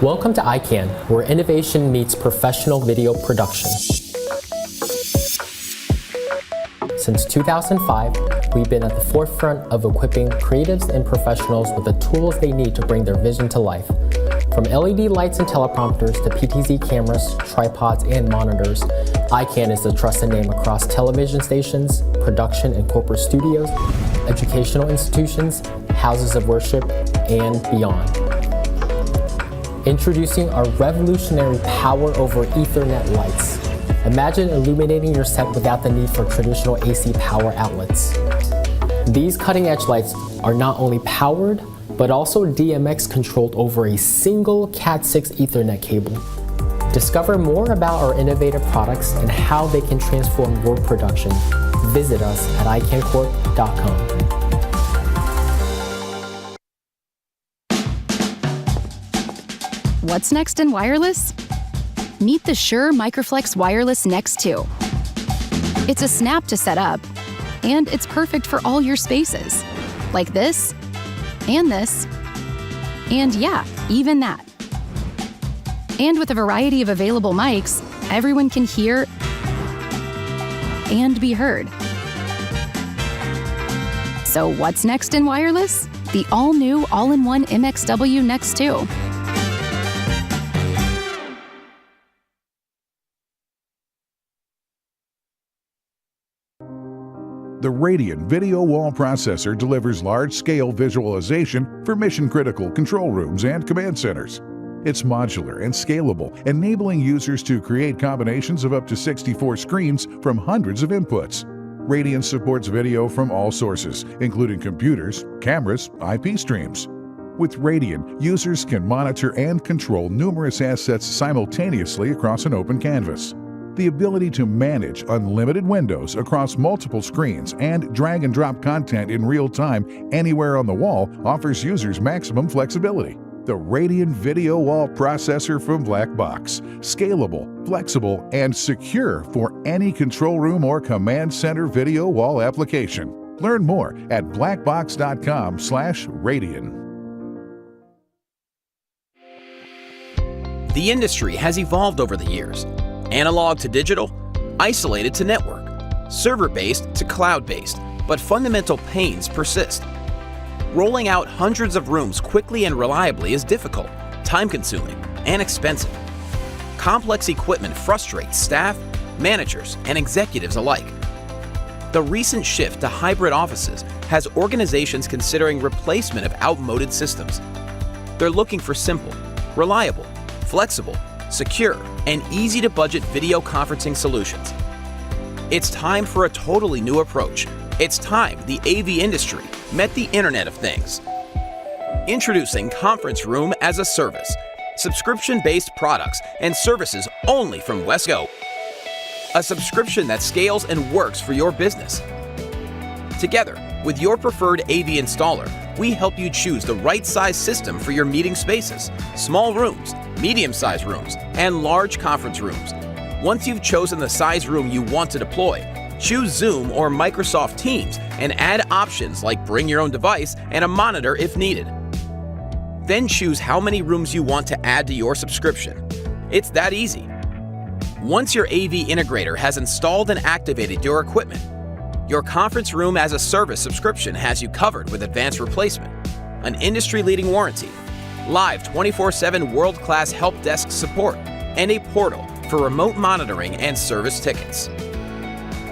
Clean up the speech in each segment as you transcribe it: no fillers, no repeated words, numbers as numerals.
Welcome to ICANN, where innovation meets professional video production. Since 2005, we've been at the forefront of equipping creatives and professionals with the tools they need to bring their vision to life. From LED lights and teleprompters to PTZ cameras, tripods, and monitors, ICANN is the trusted name across television stations, production and corporate studios, educational institutions, houses of worship, and beyond. Introducing our revolutionary Power over Ethernet lights. Imagine illuminating your set without the need for traditional AC power outlets. These cutting-edge lights are not only powered, but also DMX controlled over a single Cat6 Ethernet cable. Discover more about our innovative products and how they can transform your production. Visit us at iCannCorp.com. What's next in wireless? Meet the Shure Microflex Wireless Next 2. It's a snap to set up, and it's perfect for all your spaces, like this, and yeah, even that. And with a variety of available mics, everyone can hear and be heard. So what's next in wireless? The all-new, all-in-one MXW Next 2. The Radian Video Wall Processor delivers large-scale visualization for mission-critical control rooms and command centers. It's modular and scalable, enabling users to create combinations of up to 64 screens from hundreds of inputs. Radian supports video from all sources, including computers, cameras, IP streams. With Radian, users can monitor and control numerous assets simultaneously across an open canvas. The ability to manage unlimited windows across multiple screens and drag and drop content in real time anywhere on the wall offers users maximum flexibility. The Radian Video Wall Processor from Blackbox. Scalable, flexible, and secure for any control room or command center video wall application. Learn more at blackbox.com/Radian. The industry has evolved over the years. Analog to digital, isolated to network, server-based to cloud-based, but fundamental pains persist. Rolling out hundreds of rooms quickly and reliably is difficult, time-consuming, and expensive. Complex equipment frustrates staff, managers, and executives alike. The recent shift to hybrid offices has organizations considering replacement of outmoded systems. They're looking for simple, reliable, flexible, secure, and easy-to-budget video conferencing solutions. It's time for a totally new approach. It's time the AV industry met the Internet of Things. Introducing Conference Room as a Service, subscription-based products and services only from Wesco. A subscription that scales and works for your business. Together, with your preferred AV installer, we help you choose the right size system for your meeting spaces, small rooms, medium-sized rooms, and large conference rooms. Once you've chosen the size room you want to deploy, choose Zoom or Microsoft Teams and add options like bring your own device and a monitor if needed. Then choose how many rooms you want to add to your subscription. It's that easy. Once your AV integrator has installed and activated your equipment, your Conference Room as a Service subscription has you covered with advanced replacement, an industry-leading warranty, live 24/7 world-class help desk support, and a portal for remote monitoring and service tickets.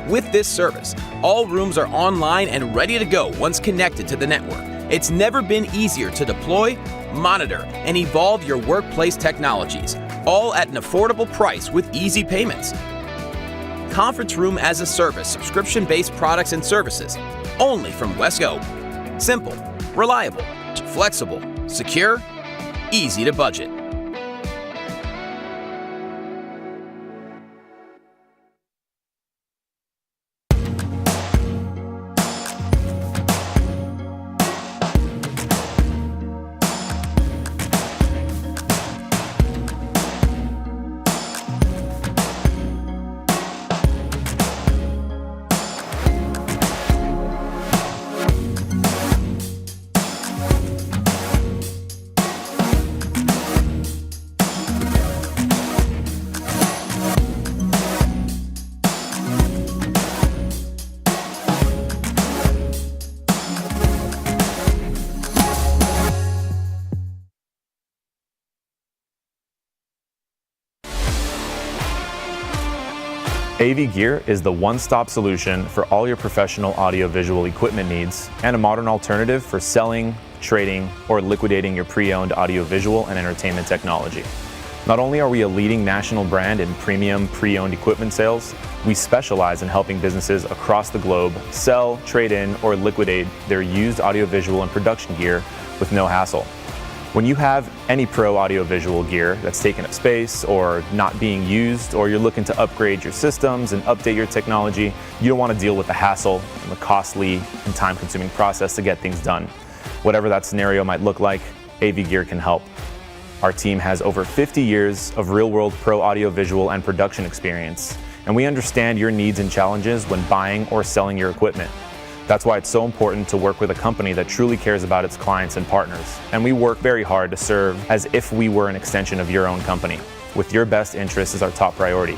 With this service, all rooms are online and ready to go once connected to the network. It's never been easier to deploy, monitor, and evolve your workplace technologies, all at an affordable price with easy payments. Conference Room as a Service subscription-based products and services, only from Wesco. Simple, reliable, flexible, secure, easy to budget. AV Gear is the one-stop solution for all your professional audio-visual equipment needs and a modern alternative for selling, trading, or liquidating your pre-owned audio-visual and entertainment technology. Not only are we a leading national brand in premium pre-owned equipment sales, we specialize in helping businesses across the globe sell, trade in, or liquidate their used audiovisual and production gear with no hassle. When you have any pro audiovisual gear that's taken up space or not being used, or you're looking to upgrade your systems and update your technology, you don't want to deal with the hassle and the costly and time-consuming process to get things done. Whatever that scenario might look like, AV Gear can help. Our team has over 50 years of real-world pro audiovisual and production experience, and we understand your needs and challenges when buying or selling your equipment. That's why it's so important to work with a company that truly cares about its clients and partners. And we work very hard to serve as if we were an extension of your own company, with your best interests as our top priority.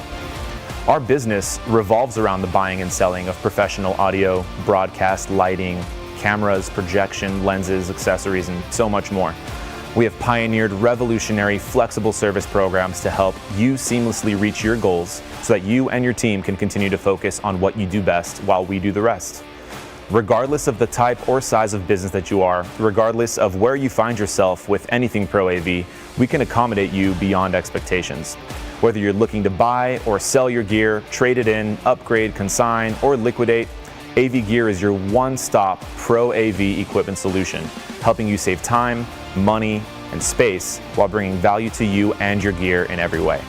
Our business revolves around the buying and selling of professional audio, broadcast, lighting, cameras, projection, lenses, accessories, and so much more. We have pioneered revolutionary, flexible service programs to help you seamlessly reach your goals so that you and your team can continue to focus on what you do best while we do the rest. Regardless of the type or size of business that you are, regardless of where you find yourself with anything Pro AV, we can accommodate you beyond expectations. Whether you're looking to buy or sell your gear, trade it in, upgrade, consign, or liquidate, AV Gear is your one-stop Pro AV equipment solution, helping you save time, money, and space while bringing value to you and your gear in every way.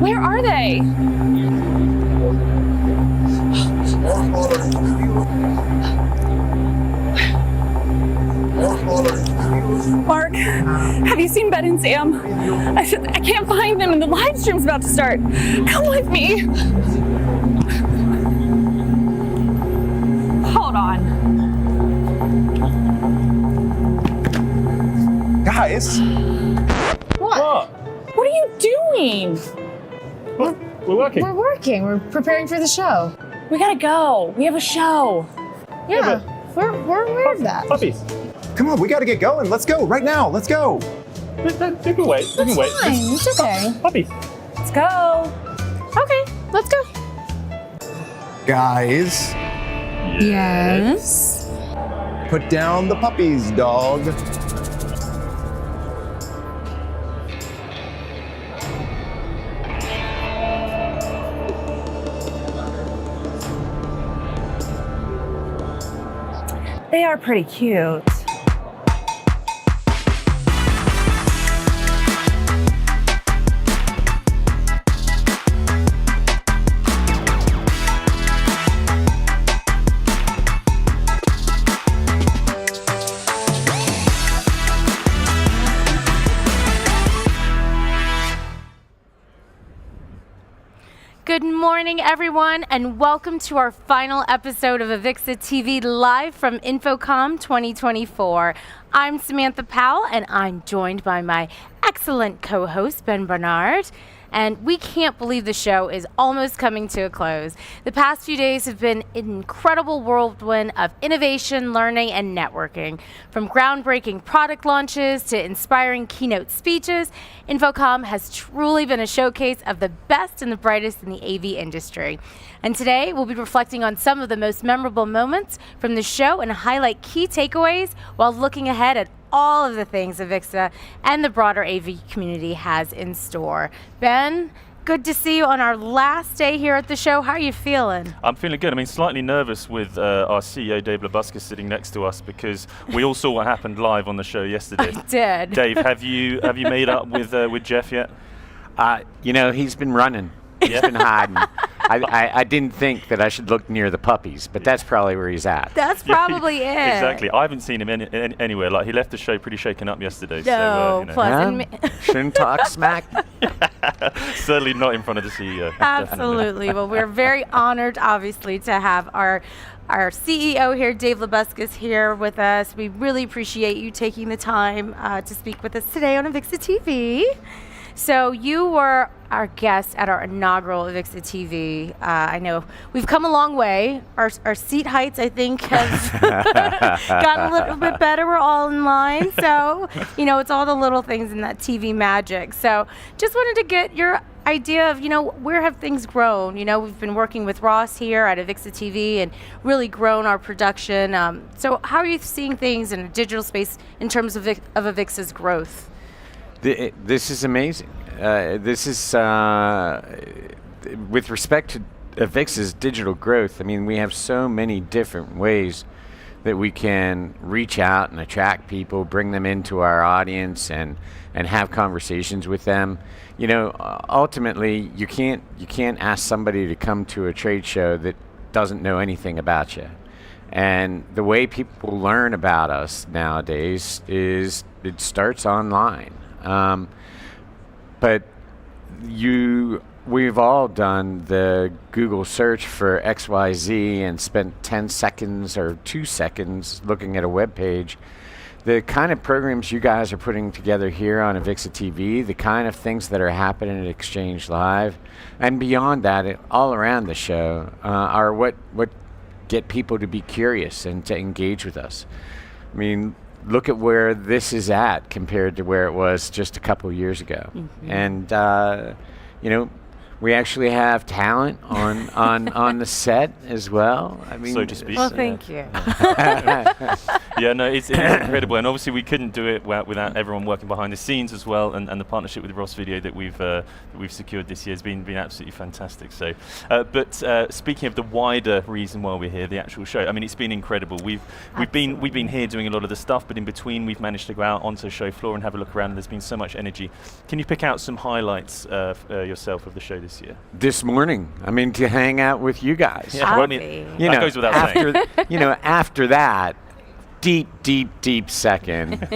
Where are they? Mark, have you seen Ben and Sam? I can't find them and the live stream's about to start. Come with me. Hold on. Guys! What? What are you doing? We're working. We're working. We're preparing for the show. We gotta go. We have a show. Yeah, we're aware of that. Puppies. Come on, we gotta get going. Let's go right now. Let's go. They can wait. They can wait. Fine, it's okay. Puppies. Let's go. Okay, let's go. Guys, Yes. put down the puppies, dog. They are pretty cute. Good morning, everyone, and welcome to our final episode of AVIXA TV live from InfoComm 2024. I'm Samantha Powell, and I'm joined by my excellent co-host, Ben Barnard. And we can't believe the show is almost coming to a close. The past few days have been an incredible whirlwind of innovation, learning, and networking. From groundbreaking product launches to inspiring keynote speeches, InfoComm has truly been a showcase of the best and the brightest in the AV industry. And today, we'll be reflecting on some of the most memorable moments from the show and highlight key takeaways while looking ahead at all of the things AVIXA and the broader AV community has in store. Ben, good to see you on our last day here at the show. How are you feeling? I'm feeling good. I mean, slightly nervous with our CEO, Dave Labuskes, sitting next to us because we all saw what happened live on the show yesterday. I did. Dave, have you made up with Jeff yet? You know, he's been running. He's been hiding. I didn't think that I should look near the puppies, but that's probably where he's at. That's probably it. Exactly. I haven't seen him anywhere. Like, he left the show pretty shaken up yesterday. No, so, you know. plus Shouldn't talk smack. Certainly not in front of the CEO. Absolutely. Well, we're very honored, obviously, to have our CEO here, Dave Labuskes, here with us. We really appreciate you taking the time to speak with us today on AVIXA TV. So you were our guest at our inaugural AVIXA TV. I know we've come a long way. Our seat heights, I think, have gotten a little bit better. We're all in line. So, you know, it's all the little things in that TV magic. So just wanted to get your idea of, you know, where have things grown? You know, we've been working with Ross here at AVIXA TV and really grown our production. So how are you seeing things in a digital space in terms of AVIXA's growth? This is amazing. This is, with respect to AVIXA's digital growth, I mean, we have so many different ways that we can reach out and attract people, bring them into our audience and have conversations with them. You know, ultimately, you can't ask somebody to come to a trade show that doesn't know anything about you. And the way people learn about us nowadays is it starts online. But we've all done the Google search for XYZ and spent 10 seconds or 2 seconds looking at a web page. The kind of programs you guys are putting together here on AVIXA TV, the kind of things that are happening at Exchange Live, and beyond that, all around the show, are what get people to be curious and to engage with us. I mean, look at where this is at compared to where it was just a couple years ago. Mm-hmm. And, you know, we actually have talent on the set as well. I mean, so to speak. Well, thank you. Yeah, no, it's incredible, and obviously we couldn't do it without everyone working behind the scenes as well, and the partnership with Ross Video that we've secured this year has been absolutely fantastic. So, but speaking of the wider reason why we're here, the actual show, I mean, it's been incredible. We've been here doing a lot of the stuff, but in between we've managed to go out onto the show floor and have a look around, and there's been so much energy. Can you pick out some highlights yourself of the show this year? This morning, I mean, to hang out with you guys. Yeah, well, I mean, that goes without saying. After that, deep second.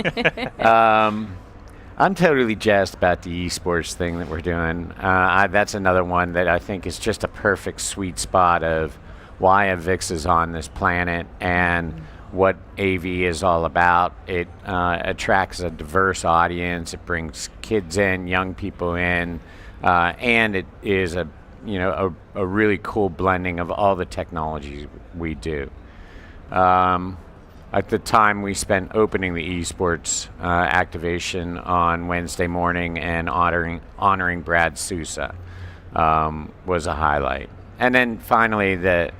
I'm totally jazzed about the esports thing that we're doing. That's another one that I think is just a perfect sweet spot of why AVIXA is on this planet and what AV is all about. It attracts a diverse audience. It brings kids in, young people in, and it is a really cool blending of all the technologies we do. At the time we spent opening the esports activation on Wednesday morning and honoring Brad Sousa was a highlight. And then finally, the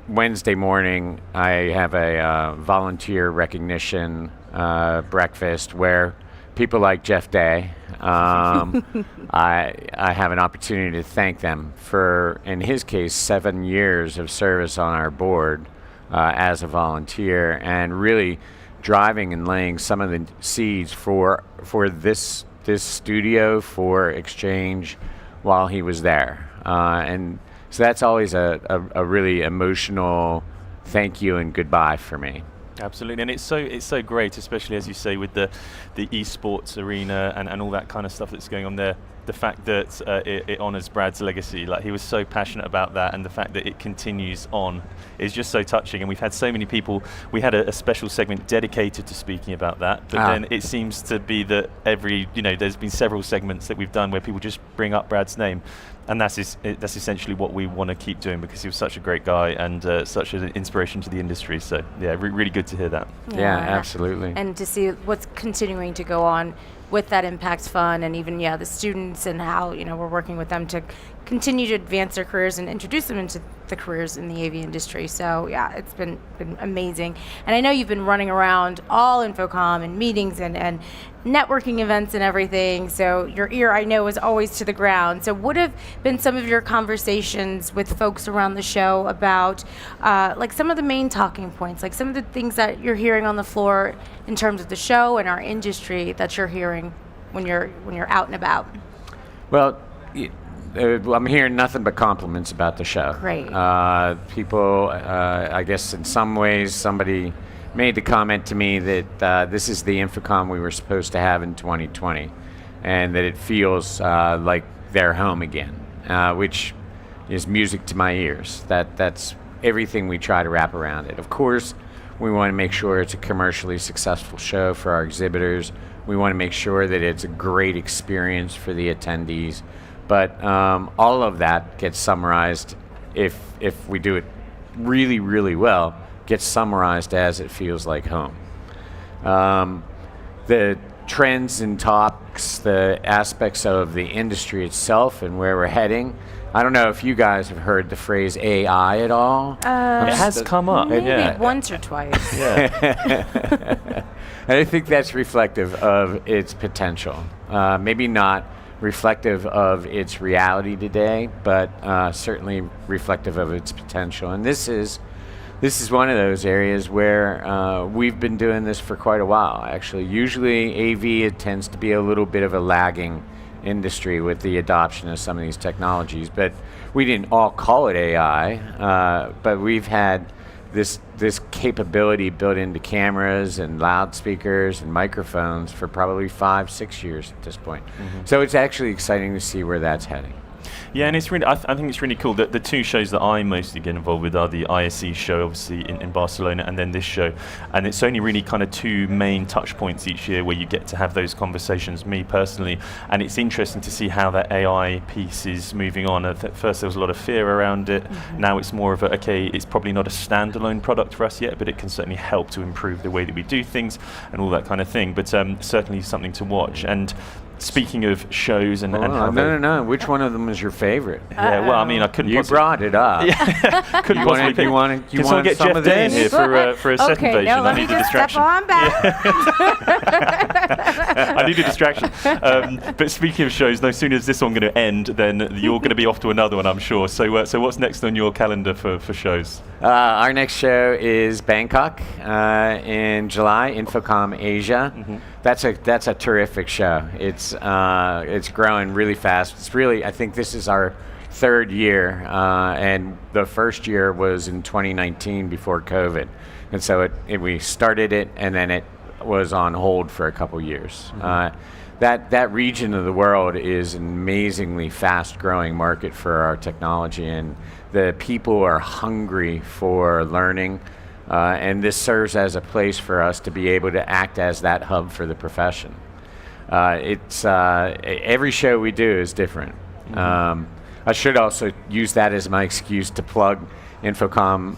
Wednesday morning, I have a volunteer recognition breakfast where people like Jeff Day, I have an opportunity to thank them for, in his case, 7 years of service on our board as a volunteer, and really driving and laying some of the seeds for this studio for Exchange while he was there. And so that's always a really emotional thank you and goodbye for me. Absolutely, and it's so great, especially as you say with the esports arena and all that kind of stuff that's going on there. The fact that it honors Brad's legacy, like he was so passionate about that, and the fact that it continues on is just so touching. And we've had so many people. We had a special segment dedicated to speaking about that, but then it seems to be that there's been several segments that we've done where people just bring up Brad's name. And that's essentially what we want to keep doing, because he was such a great guy and such an inspiration to the industry. So yeah, really good to hear that. Yeah, absolutely. And to see what's continuing to go on with that Impact Fund, and even the students, and how we're working with them to continue to advance their careers and introduce them into the careers in the AV industry. So yeah, it's been amazing. And I know you've been running around all InfoComm and meetings and networking events and everything, so your ear, I know, is always to the ground. So what have been some of your conversations with folks around the show about like some of the main talking points, like some of the things that you're hearing on the floor in terms of the show and our industry that you're hearing when you're out and about? Well, I'm hearing nothing but compliments about the show. Great. People, I guess in some ways, somebody made the comment to me that this is the InfoComm we were supposed to have in 2020, and that it feels like they're home again, which is music to my ears. That's everything we try to wrap around it. Of course, we want to make sure it's a commercially successful show for our exhibitors. We want to make sure that it's a great experience for the attendees. But all of that gets summarized, if we do it really, really well, gets summarized as it feels like home. The trends and topics, the aspects of the industry itself and where we're heading. I don't know if you guys have heard the phrase AI at all. It has come up. Maybe once or twice. Yeah. I think that's reflective of its potential. Maybe not reflective of its reality today, but certainly reflective of its potential. And this is one of those areas where we've been doing this for quite a while, actually. Usually AV, it tends to be a little bit of a lagging industry with the adoption of some of these technologies, but we didn't all call it AI, but we've had this capability built into cameras and loudspeakers and microphones for probably 5-6 years at this point. Mm-hmm. So it's actually exciting to see where that's heading. Yeah, and it's really, I think it's really cool that the two shows that I mostly get involved with are the ISE show, obviously in Barcelona, and then this show. And it's only really kind of two main touch points each year where you get to have those conversations, me personally. And it's interesting to see how that AI piece is moving on. At first there was a lot of fear around it. Mm-hmm. Now it's more of a, okay, it's probably not a standalone product for us yet, but it can certainly help to improve the way that we do things and all that kind of thing. But certainly something to watch. And speaking of shows and how no. Which one of them is your favorite? Yeah, well, I mean, I couldn't. You brought it up. Couldn't possibly pick. You want Can someone get some Jeff of Day in this? here for a set Okay, invasion? now let I me need a just step distraction. on back. I need a distraction. But speaking of shows, no sooner is this one going to end, then you're going to be off to another one, I'm sure. So what's next on your calendar for shows? Our next show is Bangkok in July, InfoComm Asia. Mm-hmm. That's a terrific show. It's growing really fast. It's really, I think this is our third year, and the first year was in 2019 before COVID, and so we started it, and then it was on hold for a couple years. Mm-hmm. That region of the world is an amazingly fast-growing market for our technology, and the people are hungry for learning. And this serves as a place for us to be able to act as that hub for the profession. Every show we do is different. Mm-hmm. I should also use that as my excuse to plug InfoComm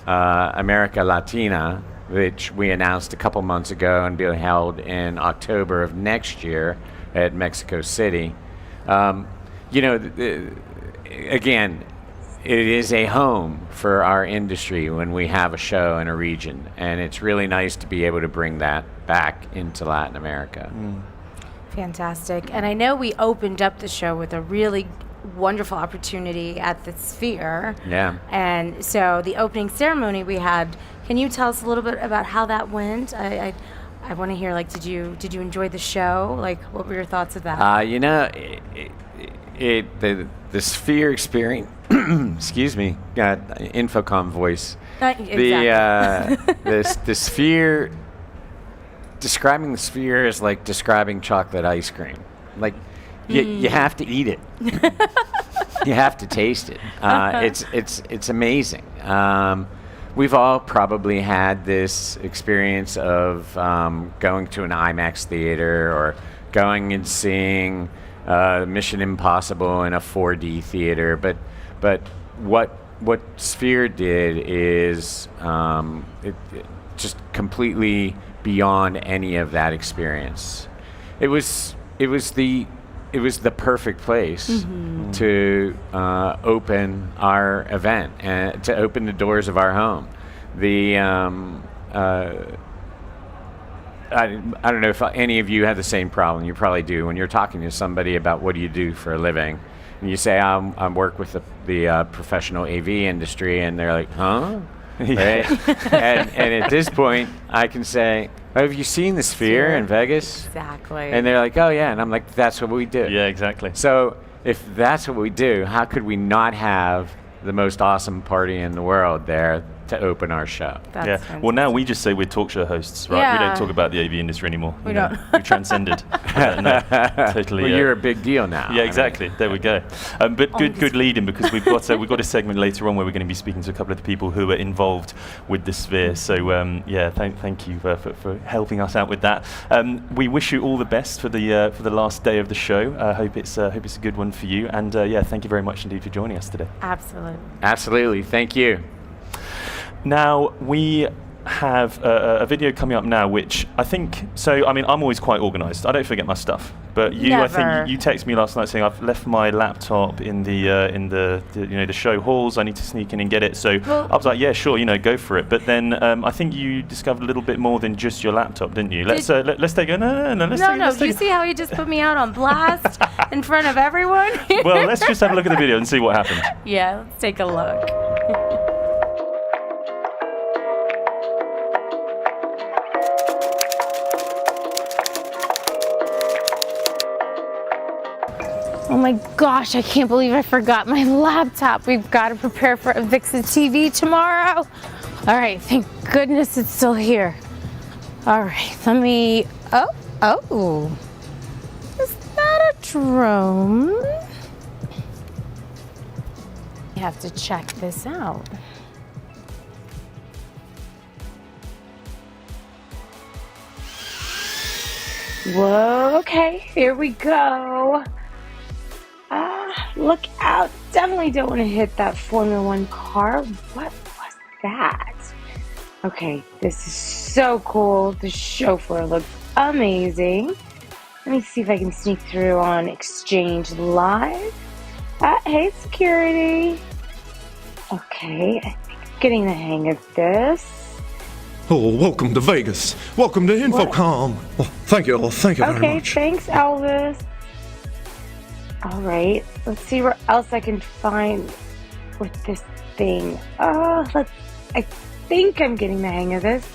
America Latina, which we announced a couple months ago and be held in October of next year at Mexico City. Again, it is a home for our industry when we have a show in a region, and it's really nice to be able to bring that back into Latin America. Fantastic. And I know we opened up the show with a really wonderful opportunity at the Sphere. Yeah. And so the opening ceremony we had, can you tell us a little bit about how that went? I want to hear, did you enjoy the show? What were your thoughts of that? The Sphere experience, excuse me, got InfoComm voice. Exactly. The Sphere, describing the Sphere is like describing chocolate ice cream. You have to eat it. You have to taste it. It's amazing. We've all probably had this experience of going to an IMAX theater or going and seeing Mission Impossible in a 4D theater, but what Sphere did is it just completely beyond any of that experience. It was the perfect place to open our event and to open the doors of our home. I don't know if any of you have the same problem. You probably do when you're talking to somebody about what do you do for a living, and you say I work with the professional AV industry, and they're like, huh? Right? and at this point, I can say, have you seen the Sphere in Vegas? Exactly. And they're like, oh yeah, and I'm like, that's what we do. Yeah, exactly. So if that's what we do, how could we not have the most awesome party in the world there to open our show? That's Well, now we just say we're talk show hosts, right? Yeah. We don't talk about the AV industry anymore. We don't. We transcended. No, totally. Well, you're a big deal now. Yeah, exactly. There we go. But good lead-in, because we've got a segment later on where we're going to be speaking to a couple of the people who are involved with the Sphere. So thank you for helping us out with that. We wish you all the best for the last day of the show. Hope it's a good one for you. And thank you very much indeed for joining us today. Absolutely. Thank you. Now, we have a video coming up now, which I think, I'm always quite organised. I don't forget my stuff. But you, Never. I think you texted me last night saying I've left my laptop in the show halls. I need to sneak in and get it. So I was like, yeah, sure, go for it. But then I think you discovered a little bit more than just your laptop, didn't you? Let's take a No, do you see how he just put me out on blast in front of everyone? Well, let's just have a look at the video and see what happened. Yeah, let's take a look. Oh my gosh, I can't believe I forgot my laptop. We've got to prepare for AVIXA TV tomorrow. All right, thank goodness it's still here. All right, let me, oh, is that a drone? You have to check this out. Whoa, okay, here we go. Look out. Definitely don't want to hit that Formula One car. What was that? Okay, this is so cool. The chauffeur looks amazing. Let me see if I can sneak through on Exchange Live. Hey, security. Okay, I think I'm getting the hang of this. Oh, welcome to Vegas. Welcome to InfoComm. Oh, thank you very much. Okay, thanks, Elvis. All right, let's see where else I can find with this thing. I think I'm getting the hang of this.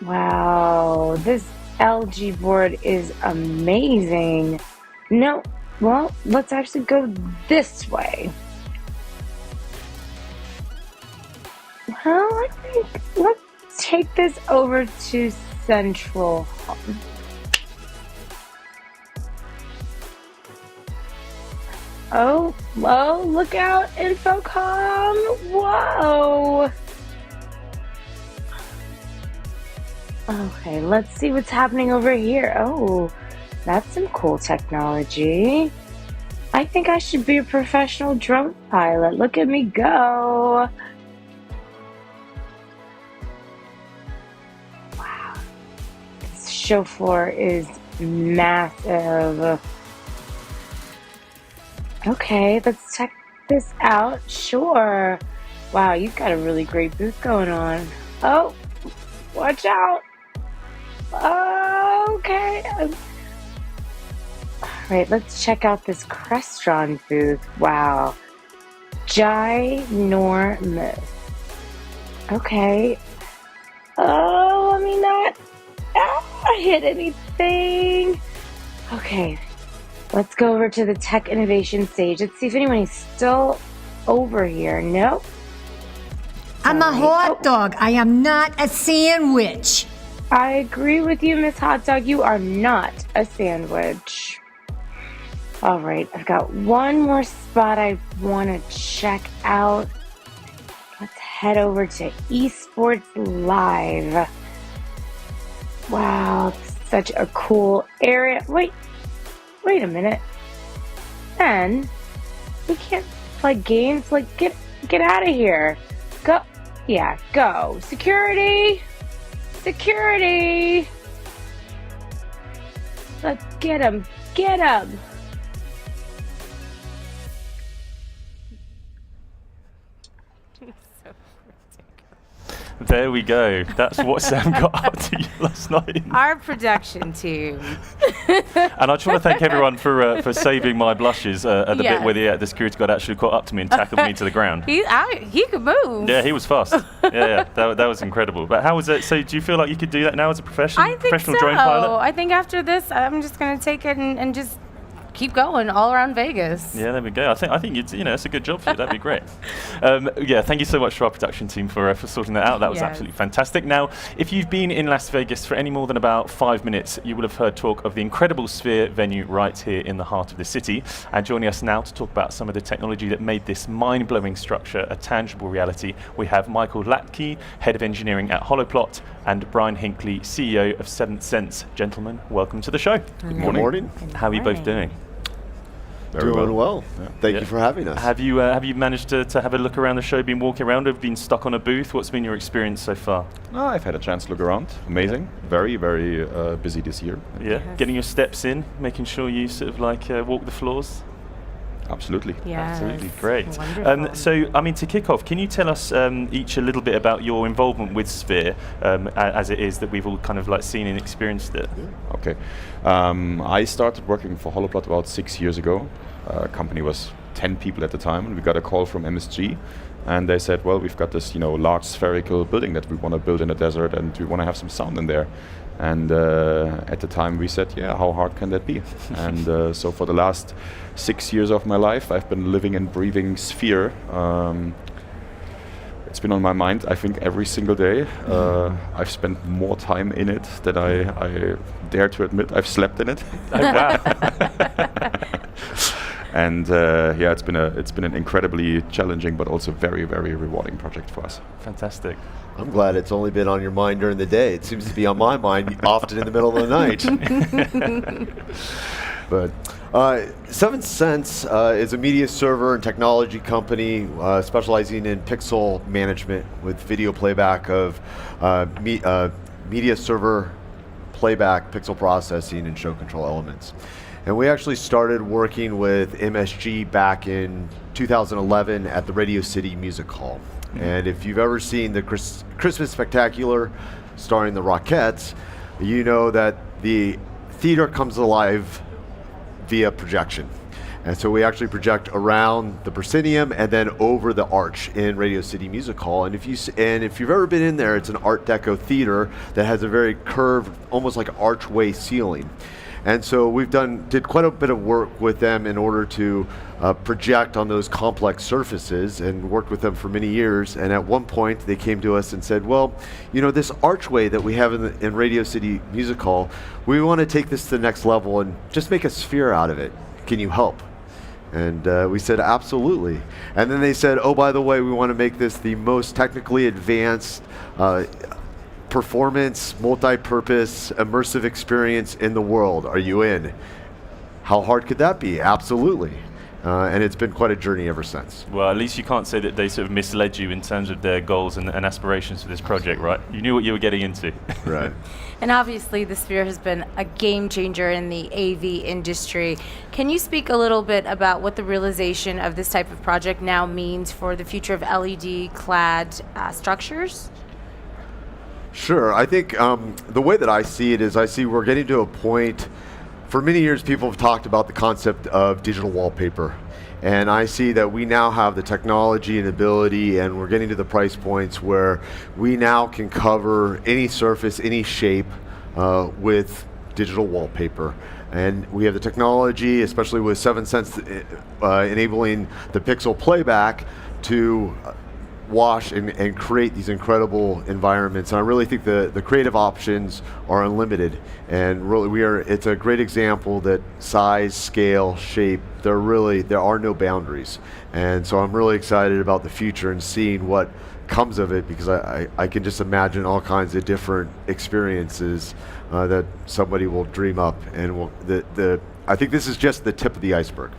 Wow, this LG board is amazing. No, well, let's actually go this way. Well, I think let's take this over to Central Home. Oh, whoa, look out, InfoComm! Whoa! Okay, let's see what's happening over here. Oh, that's some cool technology. I think I should be a professional drone pilot. Look at me go. Wow. This show floor is massive. Okay, let's check this out. Sure. Wow, you've got a really great booth going on. Oh, watch out. Okay. Alright, let's check out this Crestron booth. Wow. Ginormous. Okay. Oh, let me not hit anything. Okay. Let's go over to the tech innovation stage. Let's see if anyone is still over here. Nope. I'm a hot dog. I am not a sandwich. I agree with you, Miss Hot Dog. You are not a sandwich. All right, I've got one more spot I want to check out. Let's head over to Esports Live. Wow, such a cool area. Wait a minute. Ben, we can't play games. Like, get out of here. Go. Yeah, go. Security. Security. Let's get him. Get him. There we go. That's what Sam got up to last night. Our production team. And I just want to thank everyone for saving my blushes at the bit where the security guard actually caught up to me and tackled me to the ground. He could move. Yeah, he was fast. Yeah, that was incredible. But how was it? So do you feel like you could do that now as a professional drone pilot? I think after this, I'm just going to take it and just keep going all around Vegas. Yeah, there we go. I think it's a good job for you. That'd be great. Thank you so much to our production team for sorting that out. That was absolutely fantastic. Now, if you've been in Las Vegas for any more than about 5 minutes, you will have heard talk of the incredible Sphere venue right here in the heart of the city. And joining us now to talk about some of the technology that made this mind-blowing structure a tangible reality, we have Michael Latke, Head of Engineering at Holoplot, and Brian Hinckley, CEO of Seventh Sense. Gentlemen, welcome to the show. Good morning. How are you both doing? Doing well. Thank you for having us. Have you managed to have a look around the show, been walking around, have you been stuck on a booth? What's been your experience so far? I've had a chance to look around. Amazing. Very, very busy this year. Yeah, getting your steps in, making sure you sort of like walk the floors. Absolutely. Yeah, absolutely great. Wonderful. To kick off, can you tell us each a little bit about your involvement with Sphere, as it is that we've all kind of like seen and experienced it? Yeah. Okay. I started working for Holoplot about 6 years ago. Company was 10 people at the time, and we got a call from MSG, and they said, well, we've got this large spherical building that we want to build in the desert, and we want to have some sound in there. And at the time we said, how hard can that be? And so for the last 6 years of my life, I've been living and breathing Sphere. It's been on my mind, I think, every single day. I've spent more time in it than I dare to admit I've slept in it. And it's been an incredibly challenging but also very, very rewarding project for us. Fantastic. I'm glad it's only been on your mind during the day. It seems to be on my mind often in the middle of the night. But Seventh Sense is a media server and technology company specializing in pixel management with video playback of media server, playback, pixel processing, and show control elements. And we actually started working with MSG back in 2011 at the Radio City Music Hall. And if you've ever seen the Christmas Spectacular starring the Rockettes, you know that the theater comes alive via projection. And so we actually project around the proscenium and then over the arch in Radio City Music Hall. And if you've ever been in there, it's an Art Deco theater that has a very curved, almost like archway ceiling. And so we've did quite a bit of work with them in order to project on those complex surfaces, and worked with them for many years. And at one point they came to us and said, well, you know, this archway that we have in Radio City Music Hall, we want to take this to the next level and just make a sphere out of it. Can you help? And we said, absolutely. And then they said, oh, by the way, we want to make this the most technically advanced performance, multi-purpose, immersive experience in the world. Are you in? How hard could that be? Absolutely. And it's been quite a journey ever since. Well, at least you can't say that they sort of misled you in terms of their goals and aspirations for this project, right? You knew what you were getting into. Right. And obviously the Sphere has been a game changer in the AV industry. Can you speak a little bit about what the realization of this type of project now means for the future of LED-clad structures? Sure. I think the way that I see it is we're getting to a point. For many years, people have talked about the concept of digital wallpaper. And I see that we now have the technology and ability, and we're getting to the price points where we now can cover any surface, any shape with digital wallpaper. And we have the technology, especially with 7 Sense enabling the pixel playback to wash and create these incredible environments. And I really think the creative options are unlimited. And really it's a great example that size, scale, shape, there are no boundaries. And so I'm really excited about the future and seeing what comes of it, because I can just imagine all kinds of different experiences that somebody will dream up. And I think this is just the tip of the iceberg.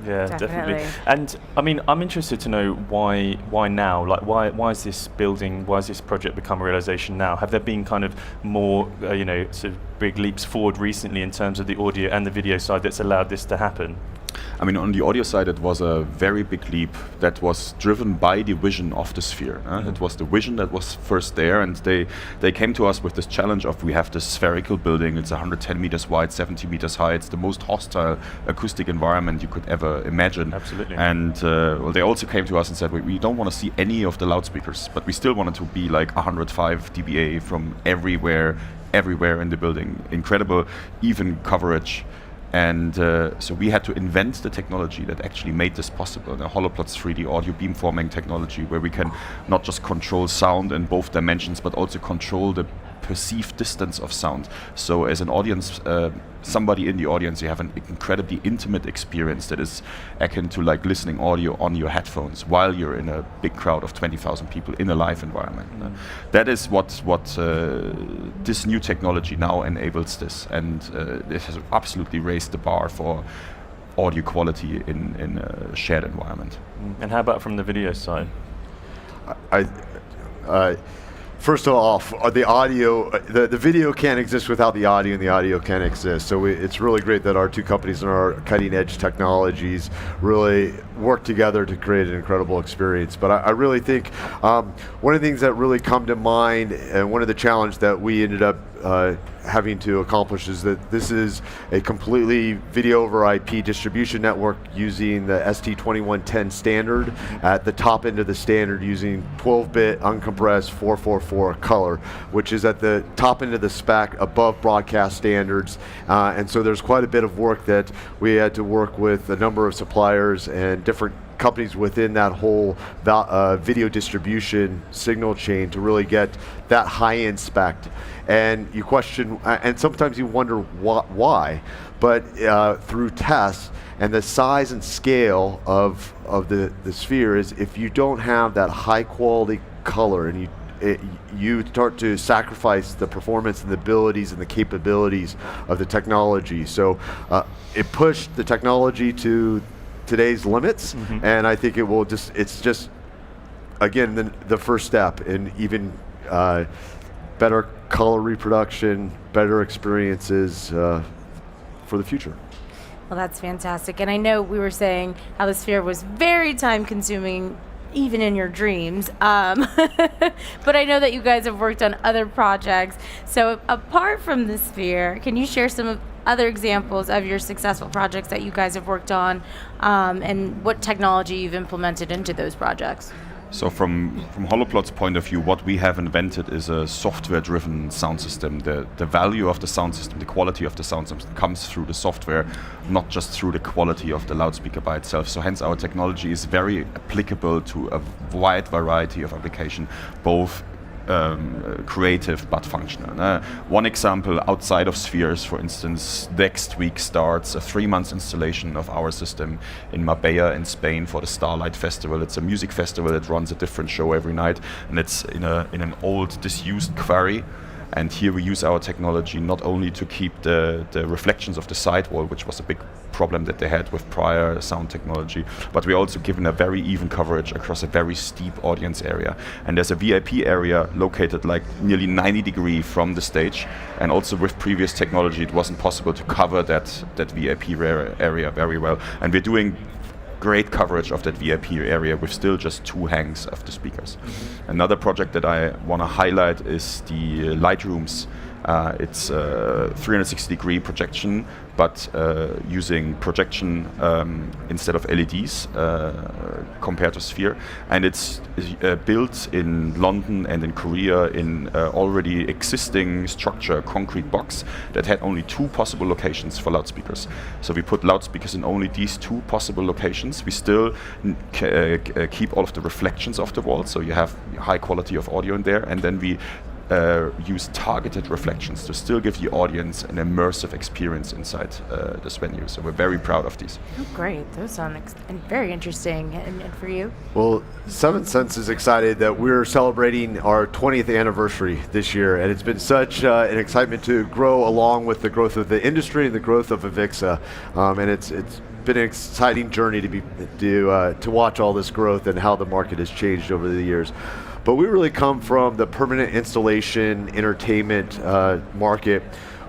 Yeah, definitely. And I mean, I'm interested to know why now? Like, why is this project become a realization now? Have there been kind of more, sort of big leaps forward recently in terms of the audio and the video side that's allowed this to happen? I mean, on the audio side, it was a very big leap that was driven by the vision of the Sphere. It was the vision that was first there, and they came to us with this challenge of, we have this spherical building, it's 110 meters wide, 70 meters high, it's the most hostile acoustic environment you could ever imagine. Absolutely. And they also came to us and said, we don't want to see any of the loudspeakers, but we still wanted to be like 105 dBA from everywhere in the building. Incredible, even coverage. And so we had to invent the technology that actually made this possible, the HoloPlots 3D audio beamforming technology, where we can not just control sound in both dimensions, but also control the perceived distance of sound. So as an audience, somebody in the audience, you have an incredibly intimate experience that is akin to like listening audio on your headphones while you're in a big crowd of 20,000 people in a live environment. That is what this new technology now enables this, and it has absolutely raised the bar for audio quality in a shared environment. And how about from the video side? First of all, the audio, the video can't exist without the audio, and the audio can't exist. So it's really great that our two companies and our cutting edge technologies really work together to create an incredible experience. But I really think one of the things that really come to mind, and one of the challenges that we ended up having to accomplish, is that this is a completely video over IP distribution network using the ST2110 standard at the top end of the standard, using 12-bit uncompressed 444 color, which is at the top end of the spec above broadcast standards. And so there's quite a bit of work that we had to work with a number of suppliers and different companies within that whole video distribution signal chain to really get that high-end spec. And you question, and sometimes you wonder why, but through tests and the size and scale of the Sphere, is if you don't have that high-quality color, and you start to sacrifice the performance and the abilities and the capabilities of the technology. So it pushed the technology to today's limits, and I think it's just again the first step in even better color reproduction, better experiences for the future. Well, that's fantastic. And I know we were saying how the Sphere was very time consuming, even in your dreams. But I know that you guys have worked on other projects. So apart from the Sphere, can you share some other examples of your successful projects that you guys have worked on, and what technology you've implemented into those projects? So from Holoplot's point of view, what we have invented is a software-driven sound system. The value of the sound system, the quality of the sound system comes through the software, not just through the quality of the loudspeaker by itself. So hence our technology is very applicable to a wide variety of application, both creative but functional. One example outside of Spheres, for instance, next week starts a 3-month installation of our system in Marbella in Spain for the Starlight Festival. It's a music festival that runs a different show every night, and it's in an old disused quarry. And here we use our technology not only to keep the reflections of the sidewall, which was a big problem that they had with prior sound technology, but we're also given a very even coverage across a very steep audience area. And there's a VIP area located like nearly 90 degrees from the stage, and also with previous technology it wasn't possible to cover that VIP area very well. And we're doing great coverage of that VIP area with still just 2 hangs of the speakers. Another project that I want to highlight is the light rooms. It's a 360-degree projection, but using projection instead of LEDs compared to Sphere. And it's built in London and in Korea in already existing structure, concrete box that had only 2 possible locations for loudspeakers. So we put loudspeakers in only these 2 possible locations. We still keep all of the reflections of the wall, so you have high quality of audio in there, and then we use targeted reflections to still give the audience an immersive experience inside this venue. So we're very proud of these. Oh, great. Those sound very interesting. And for you? Well, Seventh Sense is excited that we're celebrating our 20th anniversary this year, and it's been such an excitement to grow along with the growth of the industry and the growth of AVIXA. And it's been an exciting journey to watch all this growth and how the market has changed over the years. But we really come from the permanent installation entertainment market.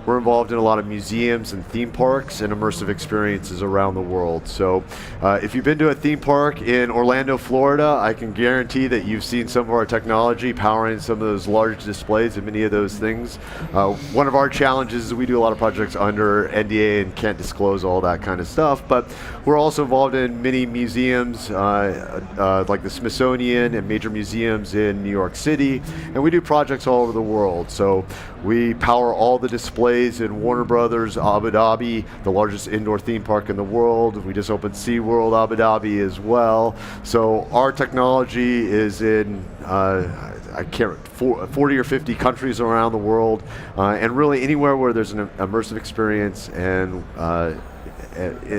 We're involved in a lot of museums and theme parks and immersive experiences around the world. So if you've been to a theme park in Orlando, Florida, I can guarantee that you've seen some of our technology powering some of those large displays and many of those things. One of our challenges is we do a lot of projects under NDA and can't disclose all that kind of stuff, but we're also involved in many museums like the Smithsonian and major museums in New York City, and we do projects all over the world. So we power all the displays in Warner Brothers Abu Dhabi, the largest indoor theme park in the world. We just opened SeaWorld Abu Dhabi as well. So our technology is in 40 or 50 countries around the world, and really anywhere where there's an immersive experience and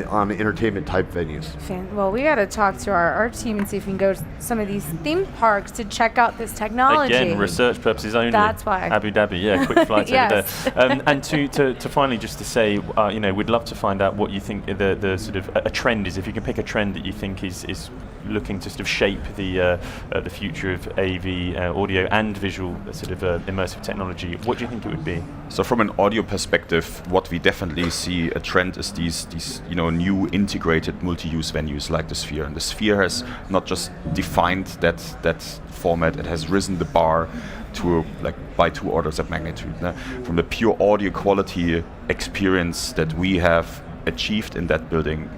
on entertainment type venues. Well, we got to talk to our team and see if we can go to some of these theme parks to check out this technology. Again, research purposes only. That's why. Abu Dhabi, yeah, quick flights yes. over there. And to finally just to say, we'd love to find out what you think the sort of a trend is. If you can pick a trend that you think is looking to sort of shape the future of AV, audio and visual sort of immersive technology, what do you think it would be? So from an audio perspective, what we definitely see a trend is these new integrated multi-use venues like the Sphere. And the Sphere has not just defined that format, it has risen the bar to by 2 orders of magnitude. From the pure audio quality experience that we have achieved in that building,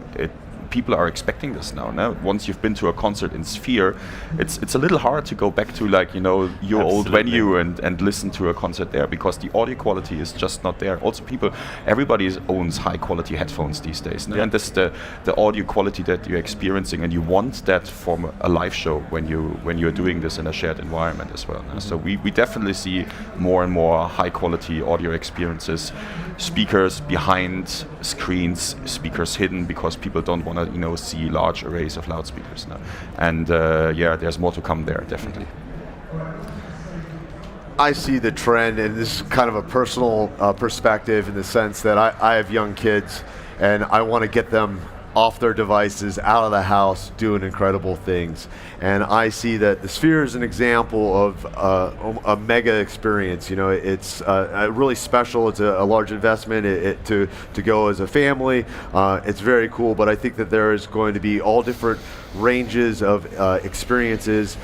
people are expecting this now. Once you've been to a concert in Sphere, it's a little hard to go back to your Absolutely. Old venue and listen to a concert there, because the audio quality is just not there. Also, everybody owns high quality headphones these days, and that's the audio quality that you're experiencing, and you want that from a live show when you're doing this in a shared environment as well. So we definitely see more and more high quality audio experiences, speakers behind screens, speakers hidden because people don't want to see large arrays of loudspeakers now. And there's more to come there, definitely. I see the trend, and this is kind of a personal perspective in the sense that I have young kids, and I want to get them off their devices, out of the house, doing incredible things. And I see that the Sphere is an example of a mega experience. You know, it's really special. It's a large investment to go as a family. It's very cool, but I think that there is going to be all different ranges of experiences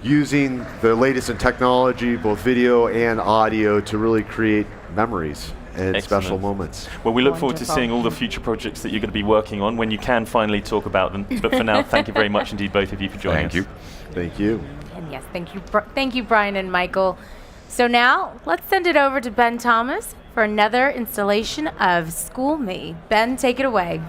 using the latest in technology, both video and audio, to really create memories and special moments. Well, we look forward to seeing all the future projects that you're going to be working on when you can finally talk about them. But for now, thank you very much indeed, both of you, for joining us. Thank you. And yes, thank you, Brian and Michael. So now, let's send it over to Ben Thomas for another installation of School Me. Ben, take it away.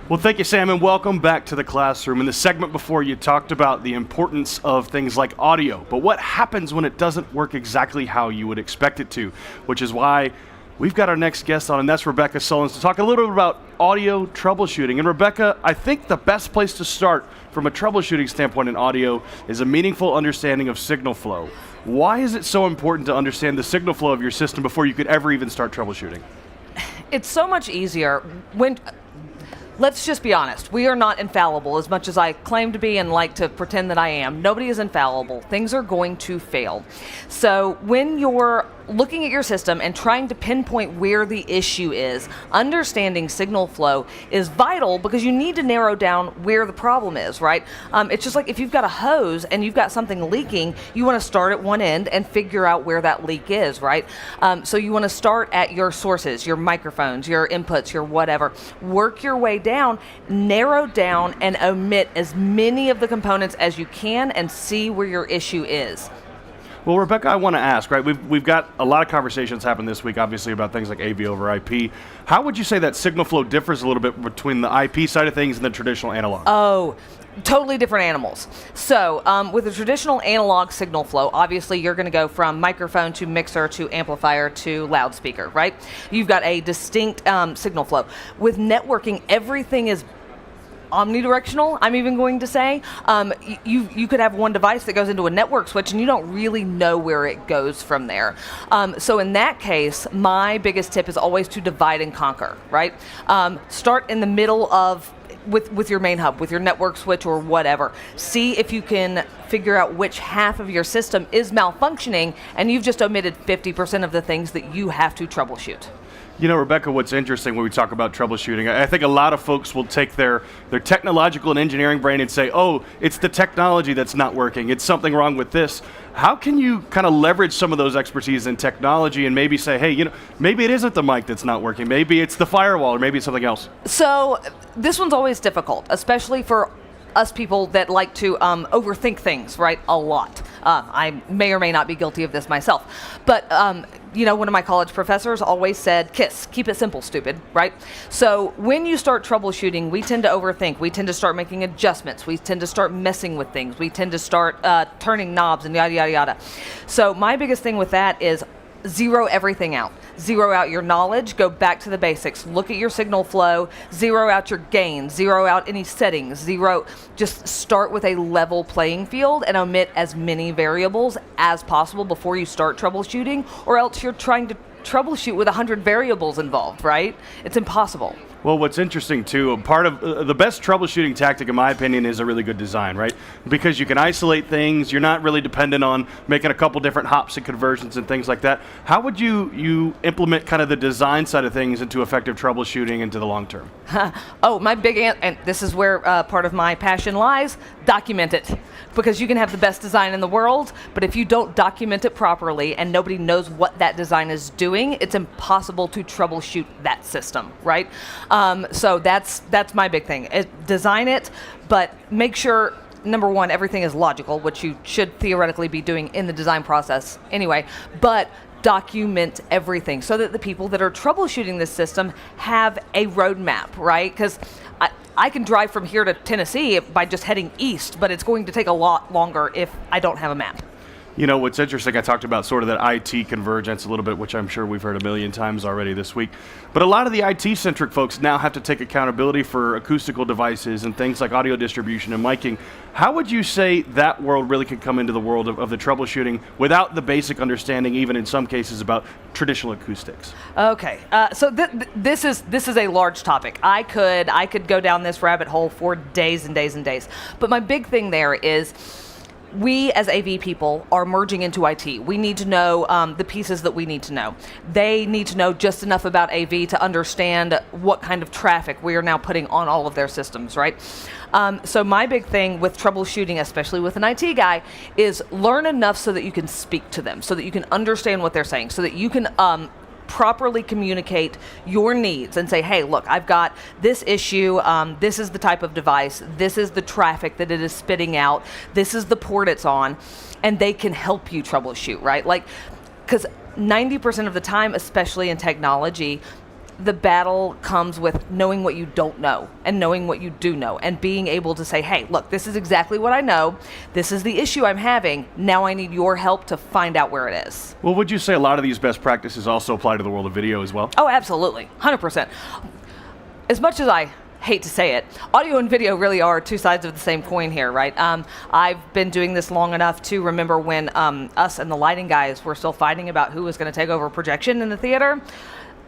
Well, thank you, Sam, and welcome back to the classroom. In the segment before, you talked about the importance of things like audio, but what happens when it doesn't work exactly how you would expect it to, which is why we've got our next guest on, and that's Rebecca Sullins, to talk a little bit about audio troubleshooting. And Rebecca, I think the best place to start from a troubleshooting standpoint in audio is a meaningful understanding of signal flow. Why is it so important to understand the signal flow of your system before you could ever even start troubleshooting? It's so much easier when... Let's just be honest. We are not infallible as much as I claim to be and like to pretend that I am. Nobody is infallible. Things are going to fail. So when you're looking at your system and trying to pinpoint where the issue is, understanding signal flow is vital because you need to narrow down where the problem is, right? It's just like if you've got a hose and you've got something leaking, you want to start at one end and figure out where that leak is, right? So you want to start at your sources, your microphones, your inputs, your whatever. Work your way down, narrow down, and omit as many of the components as you can and see where your issue is. Well, Rebecca, I want to ask, right? We've got a lot of conversations happen this week, obviously, about things like AV over IP. How would you say that signal flow differs a little bit between the IP side of things and the traditional analog? Oh, totally different animals. So with the traditional analog signal flow, obviously you're going to go from microphone to mixer to amplifier to loudspeaker, right? You've got a distinct signal flow. With networking, everything is omnidirectional, I'm even going to say. You could have one device that goes into a network switch and you don't really know where it goes from there. So in that case, my biggest tip is always to divide and conquer, right? Start in the middle of with your main hub, with your network switch or whatever. See if you can figure out which half of your system is malfunctioning and you've just omitted 50% of the things that you have to troubleshoot. You know, Rebecca, what's interesting when we talk about troubleshooting, I think a lot of folks will take their technological and engineering brain and say, oh, it's the technology that's not working. It's something wrong with this. How can you kind of leverage some of those expertise in technology and maybe say, hey, you know, maybe it isn't the mic that's not working. Maybe it's the firewall or maybe it's something else. So this one's always difficult, especially for us people that like to overthink things, right, a lot. I may or may not be guilty of this myself. But, you know, one of my college professors always said, KISS, keep it simple, stupid, right? So when you start troubleshooting, we tend to overthink. We tend to start making adjustments. We tend to start messing with things. We tend to start turning knobs and yada, yada, yada. So my biggest thing with that is zero everything out. Zero out your knowledge, go back to the basics. Look at your signal flow, zero out your gain, zero out any settings, just start with a level playing field and omit as many variables as possible before you start troubleshooting, or else you're trying to troubleshoot with 100 variables involved, right? It's impossible. Well, what's interesting too, part of the best troubleshooting tactic, in my opinion, is a really good design, right? Because you can isolate things. You're not really dependent on making a couple different hops and conversions and things like that. How would you implement kind of the design side of things into effective troubleshooting into the long term? Oh, my big and this is where part of my passion lies. Document it, because you can have the best design in the world, but if you don't document it properly and nobody knows what that design is doing, it's impossible to troubleshoot that system, right? So that's my big thing. Design it, but make sure, number one, everything is logical, which you should theoretically be doing in the design process anyway, but document everything so that the people that are troubleshooting this system have a roadmap, right? Because I can drive from here to Tennessee by just heading east, but it's going to take a lot longer if I don't have a map. You know, what's interesting, I talked about sort of that IT convergence a little bit, which I'm sure we've heard a million times already this week. But a lot of the IT-centric folks now have to take accountability for acoustical devices and things like audio distribution and miking. How would you say that world really could come into the world of the troubleshooting without the basic understanding, even in some cases, about traditional acoustics? Okay, so this is a large topic. I could go down this rabbit hole for days and days and days. But my big thing there is, we as AV people are merging into IT. We need to know the pieces that we need to know. They need to know just enough about AV to understand what kind of traffic we are now putting on all of their systems, right? So my big thing with troubleshooting, especially with an IT guy, is learn enough so that you can speak to them, so that you can understand what they're saying, so that you can properly communicate your needs and say, hey, look, I've got this issue, this is the type of device, this is the traffic that it is spitting out, this is the port it's on, and they can help you troubleshoot, right? Like, because 90% of the time, especially in technology, the battle comes with knowing what you don't know and knowing what you do know and being able to say, hey, look, this is exactly what I know. This is the issue I'm having. Now I need your help to find out where it is. Well, would you say a lot of these best practices also apply to the world of video as well? Oh, absolutely. 100%. As much as I hate to say it, audio and video really are two sides of the same coin here, right? I've been doing this long enough to remember when us and the lighting guys were still fighting about who was going to take over projection in the theater.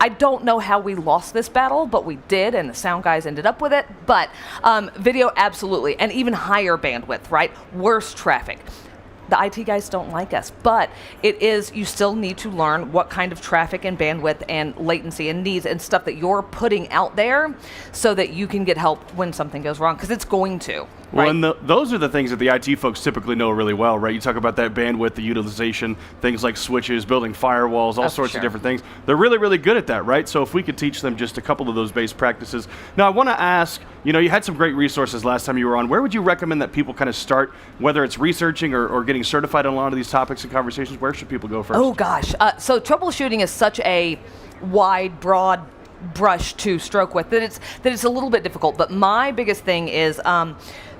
I don't know how we lost this battle, but we did, and the sound guys ended up with it. But video, absolutely, and even higher bandwidth, right? Worse traffic. The IT guys don't like us, but it is, you still need to learn what kind of traffic and bandwidth and latency and needs and stuff that you're putting out there so that you can get help when something goes wrong, because it's going to. Well, right? and those are the things that the IT folks typically know really well, right? You talk about that bandwidth, the utilization, things like switches, building firewalls, all sorts of different things. They're really, really good at that, right? So if we could teach them just a couple of those base practices. Now, I want to ask, you know, you had some great resources last time you were on. Where would you recommend that people kind of start, whether it's researching or getting certified on a lot of these topics and conversations? Where should people go first? Oh, gosh. So troubleshooting is such a wide, broad brush to stroke with that it's a little bit difficult. But my biggest thing is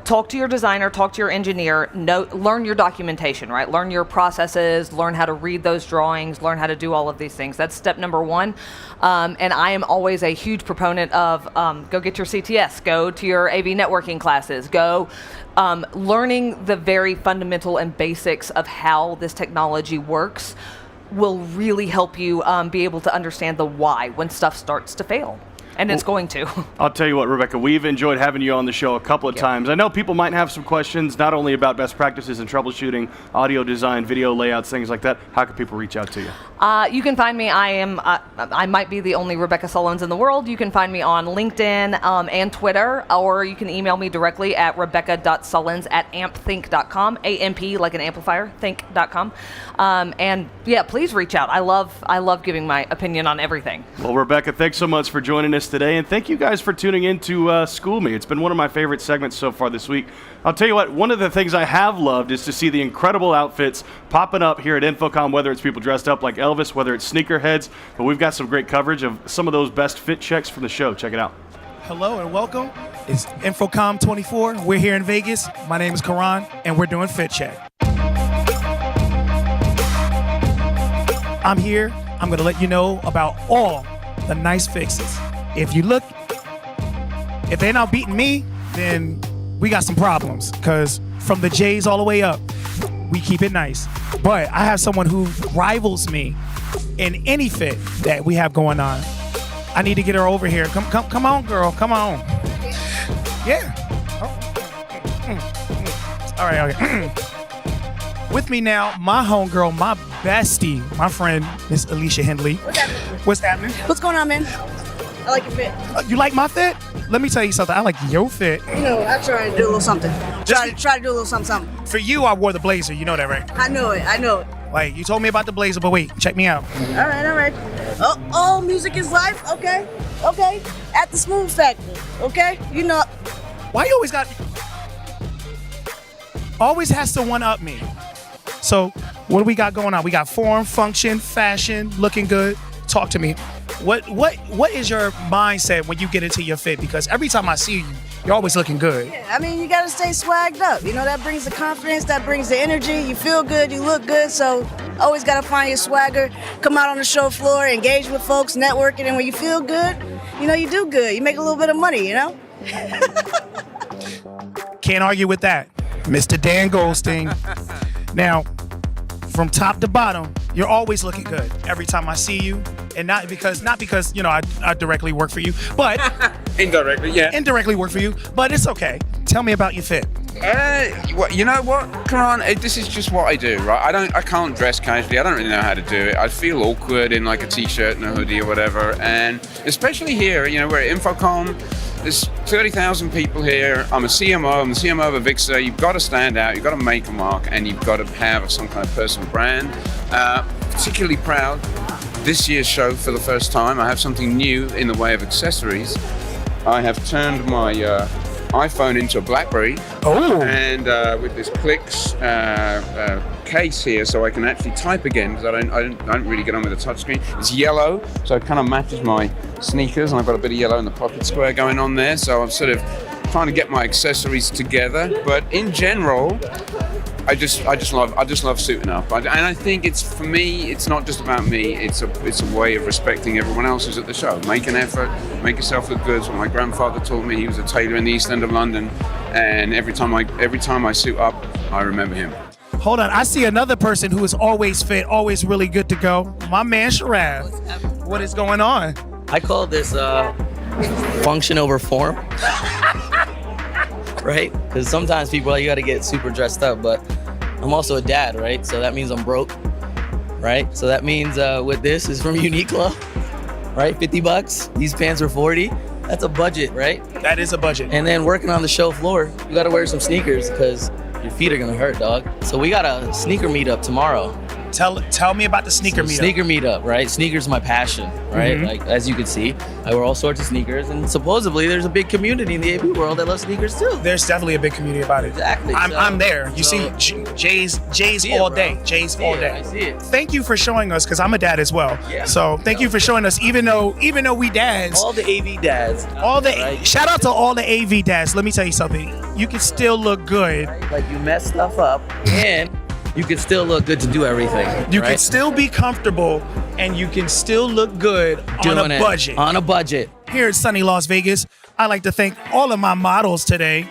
talk to your designer, talk to your engineer, learn your documentation, right? Learn your processes, learn how to read those drawings, learn how to do all of these things. That's step number one. And I am always a huge proponent of go get your CTS, go to your AV networking classes, go learning the very fundamental and basics of how this technology works will really help you be able to understand the why when stuff starts to fail. And it's going to. I'll tell you what, Rebecca, we've enjoyed having you on the show a couple of times. I know people might have some questions, not only about best practices in troubleshooting, audio design, video layouts, things like that. How can people reach out to you? You can find me, I might be the only Rebecca Sullins in the world. You can find me on LinkedIn and Twitter, or you can email me directly at rebecca.sullins@ampthink.com, A-M-P like an amplifier, think.com. And yeah, please reach out. I love giving my opinion on everything. Well, Rebecca, thanks so much for joining us today, and thank you guys for tuning in to School Me. It's been one of my favorite segments so far this week. I'll tell you what, one of the things I have loved is to see the incredible outfits popping up here at InfoComm, whether it's people dressed up like Elvis, whether it's sneakerheads, but we've got some great coverage of some of those best fit checks from the show. Check it out. Hello and welcome. It's InfoComm 24. We're here in Vegas. My name is Coran, and we're doing Fit Check. I'm here. I'm going to let you know about all the nice fixes. If they're not beating me, then we got some problems, because from the J's all the way up, we keep it nice. But I have someone who rivals me in any fit that we have going on. I need to get her over here. Come on, girl. Come on. Yeah. All right. Okay. With me now, my homegirl, my bestie, my friend, Miss Alicia Hindley. What's happening? What's going on, man? I like your fit. You like my fit? Let me tell you something. I like your fit. You know, I try to do a little something. Try to do a little something. For you, I wore the blazer. You know that, right? I know it. Like, you told me about the blazer, but wait, check me out. All right. Oh, music is life. Okay. At the Smooth Factory. Okay, you know. Why you always has to one-up me? So, what do we got going on? We got form, function, fashion, looking good. Talk to me. What is your mindset when you get into your fit? Because every time I see you, You're always looking good. I mean, you gotta stay swagged up. You know, that brings the confidence, that brings the energy. You feel good, you look good, so always gotta find your swagger. Come out on the show floor, engage with folks, networking, and when you feel good, you know, you do good. You make a little bit of money, you know? Can't argue with that. Mr. Dan Goldstein. Now, from top to bottom, you're always looking good every time I see you. And not because you know, I directly work for you, but indirectly, yeah. Indirectly work for you, but it's okay. Tell me about your fit. You know what, Coran? This is just what I do, right? I can't dress casually. I don't really know how to do it. I feel awkward in like a t-shirt and a hoodie or whatever. And especially here, you know, we're at InfoComm. There's 30,000 people here. I'm a CMO. I'm the CMO of AVIXA. You've got to stand out. You've got to make a mark, and you've got to have some kind of personal brand. Particularly proud this year's show for the first time. I have something new in the way of accessories. I have turned my iPhone into a BlackBerry, and with this Clicks case here, so I can actually type again because I don't really get on with the touchscreen. It's yellow, so it kind of matches my sneakers, and I've got a bit of yellow in the pocket square going on there. So I'm sort of trying to get my accessories together. But in general, I just love suiting up, and I think for me, it's not just about me. It's a way of respecting everyone else who's at the show. Make an effort, make yourself look good. It's what my grandfather taught me. He was a tailor in the East End of London, and every time I suit up, I remember him. Hold on, I see another person who is always fit, always really good to go. My man Sharad. What is going on? I call this function over form. Right? Because sometimes people, you got to get super dressed up, but I'm also a dad, right? So that means I'm broke, right? So that means with this is from Uniqlo, right? $50. These pants are $40. That's a budget, right? That is a budget. And then working on the show floor, you got to wear some sneakers because your feet are gonna hurt, dog. So we got a sneaker meetup tomorrow. Tell me about the sneaker meetup. Sneaker meetup, right? Sneakers are my passion, right? Mhm. Like, as you can see, I wear all sorts of sneakers, and supposedly there's a big community in the AV world that loves sneakers too. There's definitely a big community about it. Exactly. I'm there. You see, Jay's all day. Jay's all day. I see it. Thank you for showing us, because I'm a dad as well. Yeah. So thank you for showing us, even though we dads. All the AV dads. Shout out to all the AV dads. Let me tell you something. You can still look good. Like, you mess stuff up, and you can still look good to do everything. You right? can still be comfortable, and you can still look good on a budget. On a budget. Here at sunny Las Vegas, I'd like to thank all of my models today,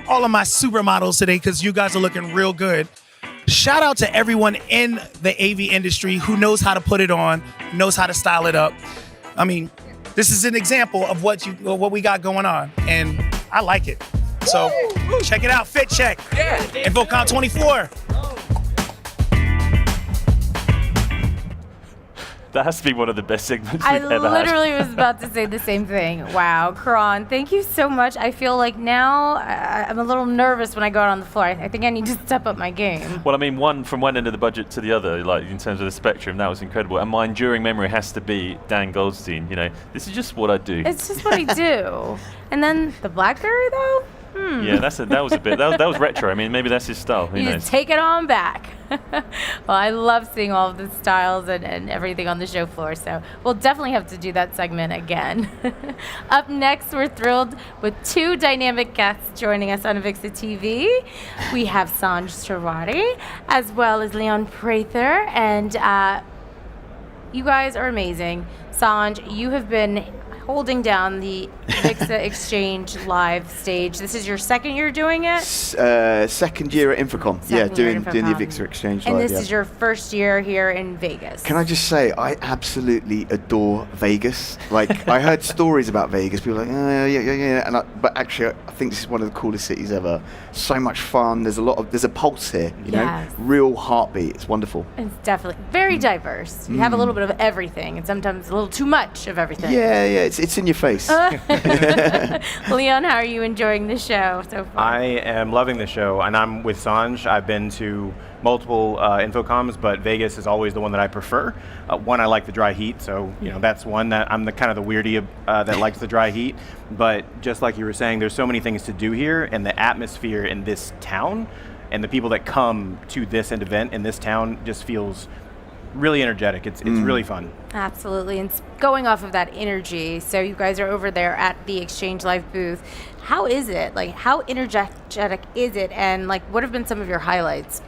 all of my supermodels today, because you guys are looking real good. Shout out to everyone in the AV industry who knows how to put it on, knows how to style it up. I mean, this is an example of what we got going on, and I like it. So check it out, Fit Check. Yeah. InfoComm 24. That has to be one of the best segments I we've ever had. literally was about to say the same thing. Wow, Coran, thank you so much. I feel like now I'm a little nervous when I go out on the floor. I think I need to step up my game. Well, I mean, from one end of the budget to the other, like in terms of the spectrum, that was incredible. And my enduring memory has to be Dan Goldstein. You know, this is just what I do. It's just what I do. And then the BlackBerry, though? Yeah, that was a bit. That was retro. I mean, maybe that's his style. Who You knows? just take it on back. Well, I love seeing all of the styles and everything on the show floor, so we'll definitely have to do that segment again. Up next, we're thrilled with two dynamic guests joining us on AVIXA TV. We have Sanj Sharwari as well as Leon Prather, and you guys are amazing. Sanj, you have been holding down the AVIXA Exchange live stage. This is your second year doing it? Second year at InfoComm. Doing the InfoComm. AVIXA Exchange And live. this is your first year here in Vegas. Can I just say, I absolutely adore Vegas. Like, I heard stories about Vegas. People are like, yeah. But actually, I think this is one of the coolest cities ever. So much fun. There's a pulse here, you know? Real heartbeat. It's wonderful. It's definitely very diverse. You have a little bit of everything, and sometimes a little too much of everything. Yeah, it's in your face. Leon, how are you enjoying the show so far? I am loving the show, and I'm with Sanj. I've been to multiple InfoComms, but Vegas is always the one that I prefer. One, I like the dry heat, so that's one that I'm the kind of the weirdie that likes the dry heat. But just like you were saying, there's so many things to do here, and the atmosphere in this town and the people that come to this event in this town just feels really energetic. It's really fun. Absolutely. And going off of that energy, so you guys are over there at the Exchange Live booth. How is it? Like, how energetic is it? And like, what have been some of your highlights?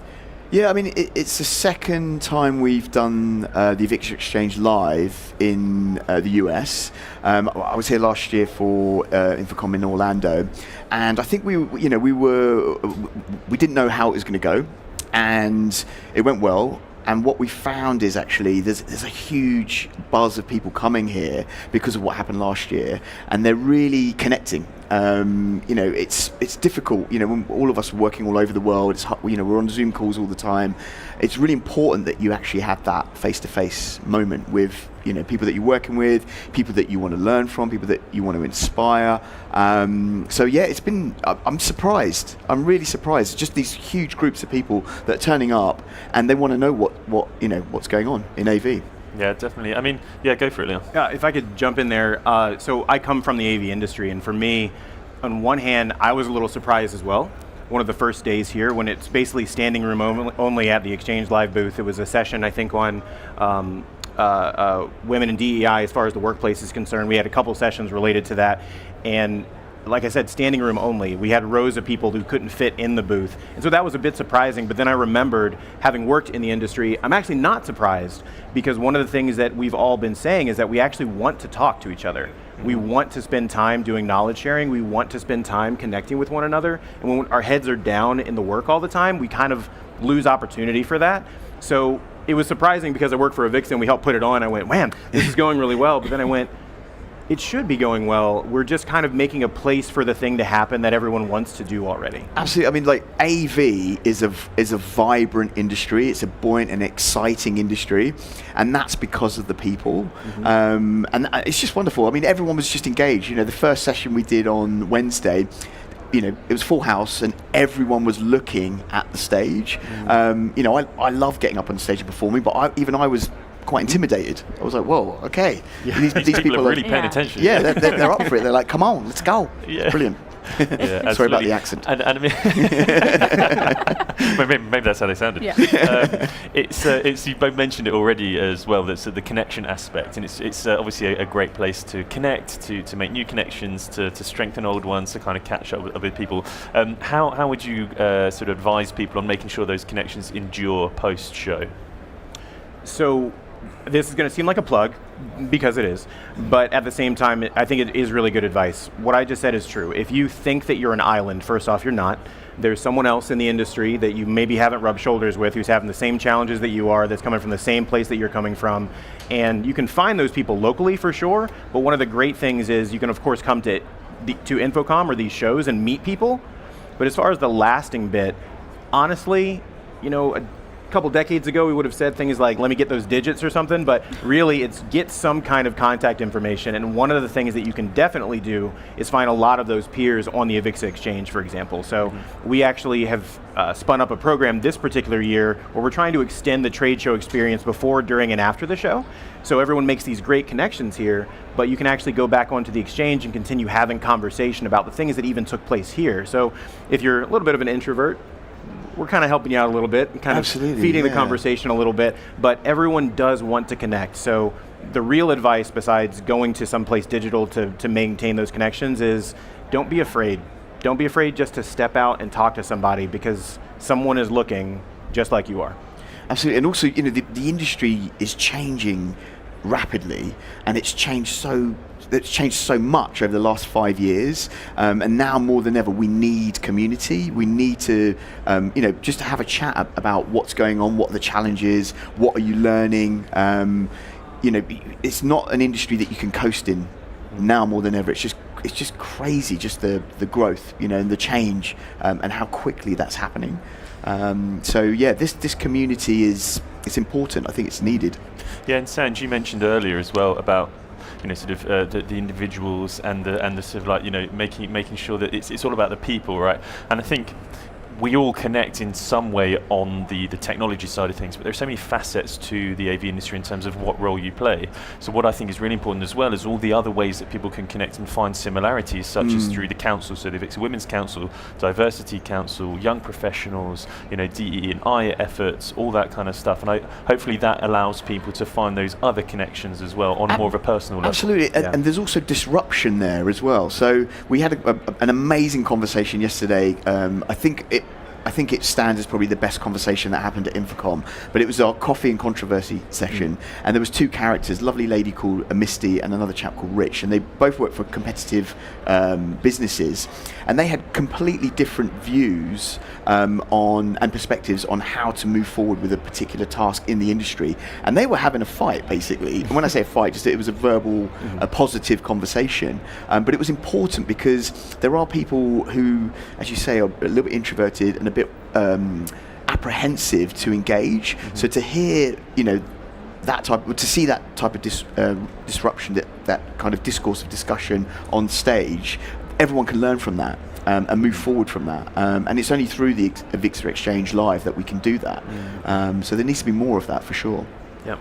Yeah, I mean, it's the second time we've done the AVIXA Exchange live in the US. I was here last year for InfoComm in Orlando, and I think we didn't know how it was going to go, and it went well. And what we found is actually there's a huge buzz of people coming here because of what happened last year, and they're really connecting. It's difficult. When all of us are working all over the world, it's we're on Zoom calls all the time. It's really important that you actually have that face-to-face moment with people that you're working with, people that you want to learn from, people that you want to inspire. So yeah, it's been. I'm surprised. I'm really surprised. Just these huge groups of people that are turning up, and they want to know what's going on in AV. Yeah, definitely. I mean, yeah, go for it, Leon. Yeah, if I could jump in there. So I come from the AV industry, and for me, on one hand, I was a little surprised as well. One of the first days here, when it's basically standing room only at the Exchange Live booth. It was a session, I think, on women in DEI as far as the workplace is concerned. We had a couple sessions related to that, and like I said, standing room only. We had rows of people who couldn't fit in the booth. And so that was a bit surprising, but then I remembered, having worked in the industry, I'm actually not surprised, because one of the things that we've all been saying is that we actually want to talk to each other. We want to spend time doing knowledge sharing. We want to spend time connecting with one another. And when our heads are down in the work all the time, we kind of lose opportunity for that. So it was surprising, because I worked for AVIXA and we helped put it on. I went, man, this is going really well. But then I went, it should be going well. We're just kind of making a place for the thing to happen that everyone wants to do already. Absolutely. I mean, like, AV is a vibrant industry. It's a buoyant and exciting industry, and that's because of the people. And it's just wonderful. I mean, everyone was just engaged. The first session we did on Wednesday, it was full house, and everyone was looking at the stage. I love getting up on stage and performing, but I was quite intimidated. I was like, whoa, okay. Yeah. These people are really paying attention. Yeah, they're up for it. They're like, come on, let's go. Yeah. Brilliant. Yeah, Sorry about the accent. And I mean, maybe that's how they sounded. Yeah. It's you both mentioned it already as well. That's the connection aspect, and it's obviously a great place to connect, to make new connections, to strengthen old ones, to kind of catch up with people. How would you sort of advise people on making sure those connections endure post show? So this is going to seem like a plug, because it is, but at the same time, I think it is really good advice. What I just said is true. If you think that you're an island, first off, you're not. There's someone else in the industry that you maybe haven't rubbed shoulders with, who's having the same challenges that you are, that's coming from the same place that you're coming from. And you can find those people locally for sure, but one of the great things is you can, of course, come to InfoComm or these shows and meet people. But as far as the lasting bit, honestly, a couple decades ago, we would have said things like, let me get those digits or something, but really it's get some kind of contact information. And one of the things that you can definitely do is find a lot of those peers on the AVIXA Exchange, for example. So we actually have spun up a program this particular year where we're trying to extend the trade show experience before, during, and after the show. So everyone makes these great connections here, but you can actually go back onto the Exchange and continue having conversation about the things that even took place here. So if you're a little bit of an introvert, we're kind of helping you out a little bit, kind of feeding the conversation a little bit, but everyone does want to connect. So the real advice, besides going to someplace digital to maintain those connections, is don't be afraid. Don't be afraid just to step out and talk to somebody, because someone is looking just like you are. Absolutely. And also, the industry is changing rapidly, and it's changed so much over the last 5 years, and now more than ever we need community. We need to just to have a chat about what's going on, what the challenge is, what are you learning. It's not an industry that you can coast in now more than ever. It's just crazy, just the growth, and the change, and how quickly that's happening. So yeah, this community it's important. I think it's needed. Yeah, and Sanj, you mentioned earlier as well about sort of the individuals and the sort of like making sure that it's all about the people, right? And I think we all connect in some way on the technology side of things, but there's so many facets to the AV industry in terms of what role you play. So what I think is really important as well is all the other ways that people can connect and find similarities, such as through the council, so the AVIXA Women's Council, Diversity Council, Young Professionals, DE&I efforts, all that kind of stuff. And hopefully that allows people to find those other connections as well on more of a personal level. Absolutely, and there's also disruption there as well. So we had an amazing conversation yesterday. I think it stands as probably the best conversation that happened at InfoComm, but it was our coffee and controversy session, and there was two characters, a lovely lady called Misty and another chap called Rich, and they both work for competitive businesses, and they had completely different views on and perspectives on how to move forward with a particular task in the industry, and they were having a fight basically. And when I say a fight, just it was a verbal, a positive conversation, but it was important because there are people who, as you say, are a little bit introverted and a bit apprehensive to engage. So to hear, to see that type of disruption, that kind of discourse of discussion on stage, everyone can learn from that. And move forward from that, and it's only through the AVIXA Exchange Live that we can do that. So there needs to be more of that for sure. Yep.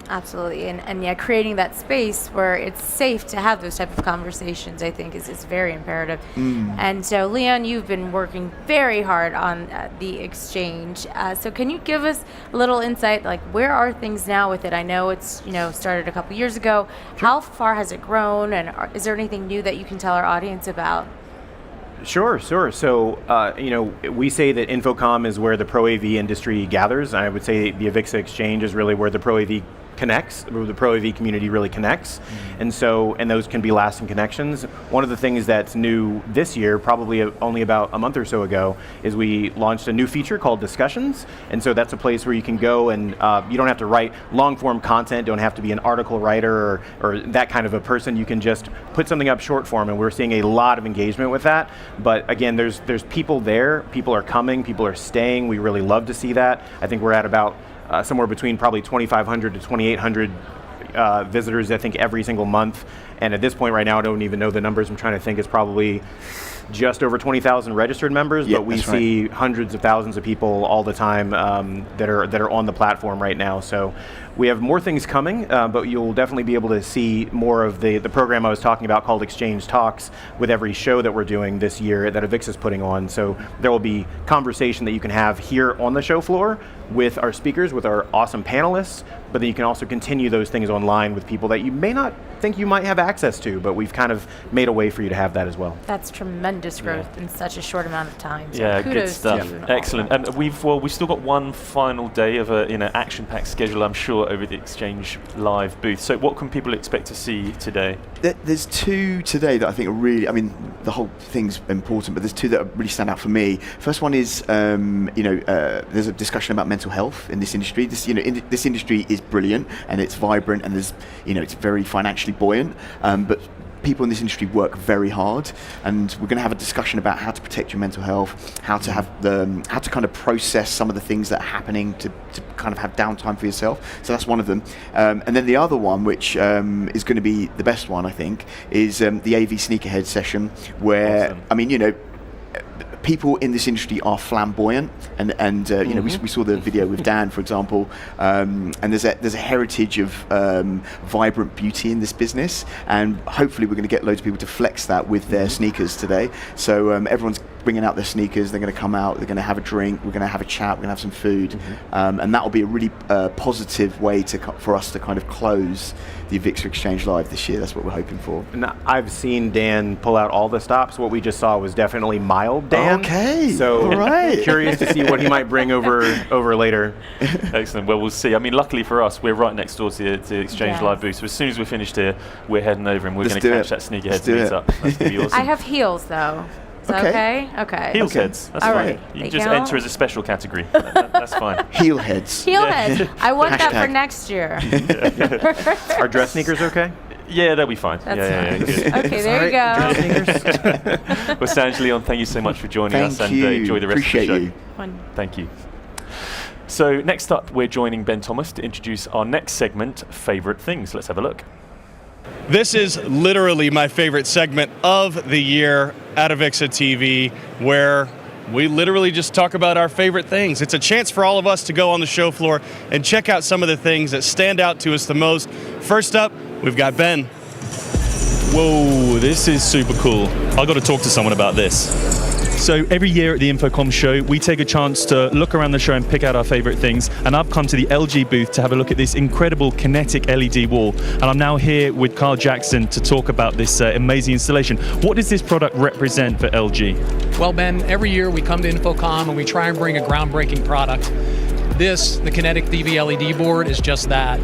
Absolutely, and creating that space where it's safe to have those type of conversations, I think, is very imperative. And so, Leon, you've been working very hard on the exchange. So can you give us a little insight, like where are things now with it? I know it's started a couple years ago. How far has it grown, and is there anything new that you can tell our audience about? Sure. So, we say that InfoComm is where the Pro AV industry gathers. I would say the AVIXA Exchange is really where the Pro AV connects, where the Pro AV community really connects. And those can be lasting connections. One of the things that's new this year, probably only about a month or so ago, is we launched a new feature called Discussions. And so that's a place where you can go and you don't have to write long form content, don't have to be an article writer or that kind of a person. You can just put something up short form, and we're seeing a lot of engagement with that. But again, there's people there, people are coming, people are staying. We really love to see that. I think we're at about somewhere between probably 2,500 to 2,800 visitors, I think, every single month. And at this point right now, I don't even know the numbers. I'm trying to think. It's probably just over 20,000 registered members, but we see hundreds of thousands of people all the time that are on the platform right now. So we have more things coming, but you'll definitely be able to see more of the program I was talking about called Exchange Talks with every show that we're doing this year that AVIXA is putting on. So there will be conversation that you can have here on the show floor with our speakers, with our awesome panelists, but then you can also continue those things online with people that you may not think you might have access to, but we've kind of made a way for you to have that as well. That's tremendous growth in such a short amount of time. So yeah, kudos good stuff. to you. Excellent. And we've still got one final day of a action-packed schedule, I'm sure, over the Exchange Live booth. So what can people expect to see today? There's two today that I think are really, the whole thing's important, but there's two that really stand out for me. First one is, there's a discussion about mental health in this industry. This industry is brilliant and it's vibrant and there's, it's very financially buoyant, but people in this industry work very hard, and we're going to have a discussion about how to protect your mental health, how to kind of process some of the things that are happening to kind of have downtime for yourself. So that's one of them. And then the other one, which is going to be the best one, I think, is the AV Sneakerhead session, where, awesome. People in this industry are flamboyant, and we saw the video with Dan, for example, and there's a heritage of vibrant beauty in this business, and hopefully we're going to get loads of people to flex that with their sneakers today. So everyone's bringing out their sneakers, they're going to come out, they're going to have a drink, we're going to have a chat, we're going to have some food, and that will be a really positive way for us to kind of close the AVIXA Exchange Live this year. That's what we're hoping for. And I've seen Dan pull out all the stops. What we just saw was definitely mild Dan. Okay. So all right. Curious to see what he might bring over later. Excellent. Well, we'll see. Luckily for us, we're right next door to the Exchange Live booth. So as soon as we're finished here, we're heading over and we're going to catch that sneakerhead to meet up. That's going to be awesome. I have heels, though. Is that okay? Okay. Heels heads. That's all fine. right. You just enter as a special category. That's fine. Heel heads. Heel heads. I want that for next year. Are dress sneakers okay? Yeah, they'll be fine. That's fine. Good. Okay, there you go. Well, Sanj, Leon, thank you so much for joining us, and enjoy the rest of the show. You. Thank you. So next up, we're joining Ben Thomas to introduce our next segment, Favorite Things. Let's have a look. This is literally my favorite segment of the year at AVIXA TV, where we literally just talk about our favorite things. It's a chance for all of us to go on the show floor and check out some of the things that stand out to us the most. First up, we've got Ben. Whoa, this is super cool. I got to talk to someone about this. So every year at the InfoComm show, we take a chance to look around the show and pick out our favorite things. And I've come to the LG booth to have a look at this incredible kinetic LED wall. And I'm now here with Carl Jackson to talk about this amazing installation. What does this product represent for LG? Well, Ben, every year we come to InfoComm and we try and bring a groundbreaking product. This, the Kinetic TV LED board, is just that.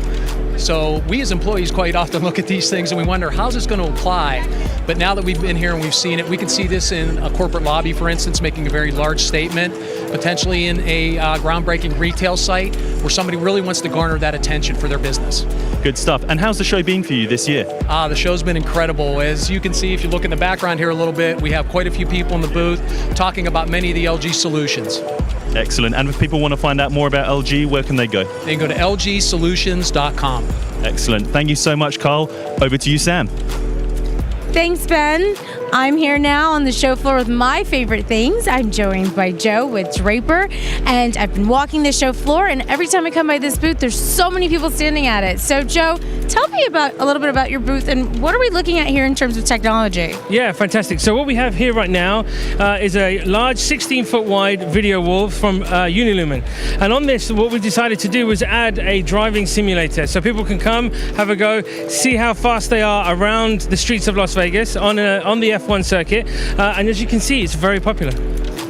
So we as employees quite often look at these things and we wonder, how's this going to apply? But now that we've been here and we've seen it, we can see this in a corporate lobby, for instance, making a very large statement, potentially in a groundbreaking retail site where somebody really wants to garner that attention for their business. Good stuff. And how's the show been for you this year? The show's been incredible. As you can see, if you look in the background here a little bit, we have quite a few people in the booth talking about many of the LG solutions. Excellent. And if people want to find out more about LG, where can they go? They can go to lgsolutions.com. Excellent. Thank you so much, Carl. Over to you, Sam. Thanks, Ben. I'm here now on the show floor with my favorite things. I'm joined by Joe with Draper, and I've been walking the show floor, and every time I come by this booth, there's so many people standing at it. So, Joe, tell me a little bit about your booth, and what are we looking at here in terms of technology? Yeah, fantastic. So what we have here right now is a large 16-foot wide video wall from Unilumin. And on this, what we decided to do was add a driving simulator, so people can come, have a go, see how fast they are around the streets of Las Vegas on the F1 circuit, and as you can see, it's very popular.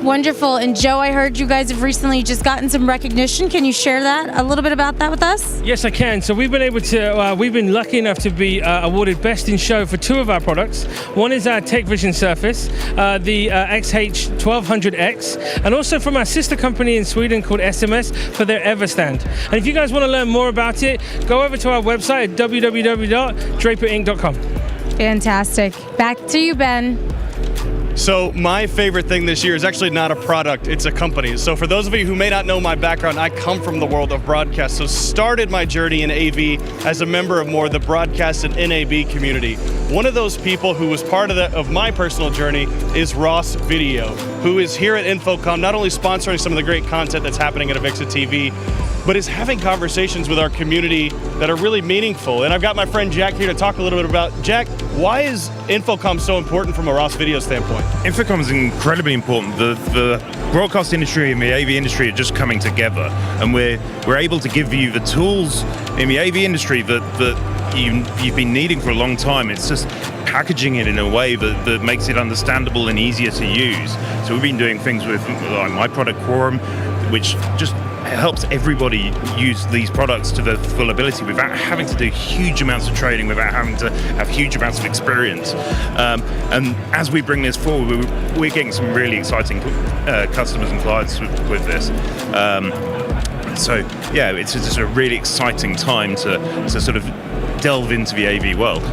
Wonderful. And Joe, I heard you guys have recently just gotten some recognition. Can you share a little bit about that with us? Yes, I can. So we've been lucky enough to be awarded Best in Show for two of our products. One is our TechVision Surface, the XH1200X, and also from our sister company in Sweden called SMS for their Everstand. And if you guys want to learn more about it, go over to our website at www.draperinc.com. Fantastic. Back to you, Ben. So my favorite thing this year is actually not a product, it's a company. So for those of you who may not know my background, I come from the world of broadcast. So started my journey in AV as a member of more of the broadcast and NAB community. One of those people who was part of my personal journey is Ross Video, who is here at InfoComm, not only sponsoring some of the great content that's happening at AVIXA TV, but is having conversations with our community that are really meaningful. And I've got my friend Jack here to talk a little bit about. Jack, why is InfoComm so important from a Ross Video standpoint? InfoComm is incredibly important. The broadcast industry and the AV industry are just coming together, and we're able to give you the tools in the AV industry that you've been needing for a long time. It's just packaging it in a way that makes it understandable and easier to use. So we've been doing things with my product Coran, which just helps everybody use these products to their full ability without having to do huge amounts of training, without having to have huge amounts of experience. And as we bring this forward, we're getting some really exciting customers and clients with this. So yeah, it's just a really exciting time to sort of delve into the AV world.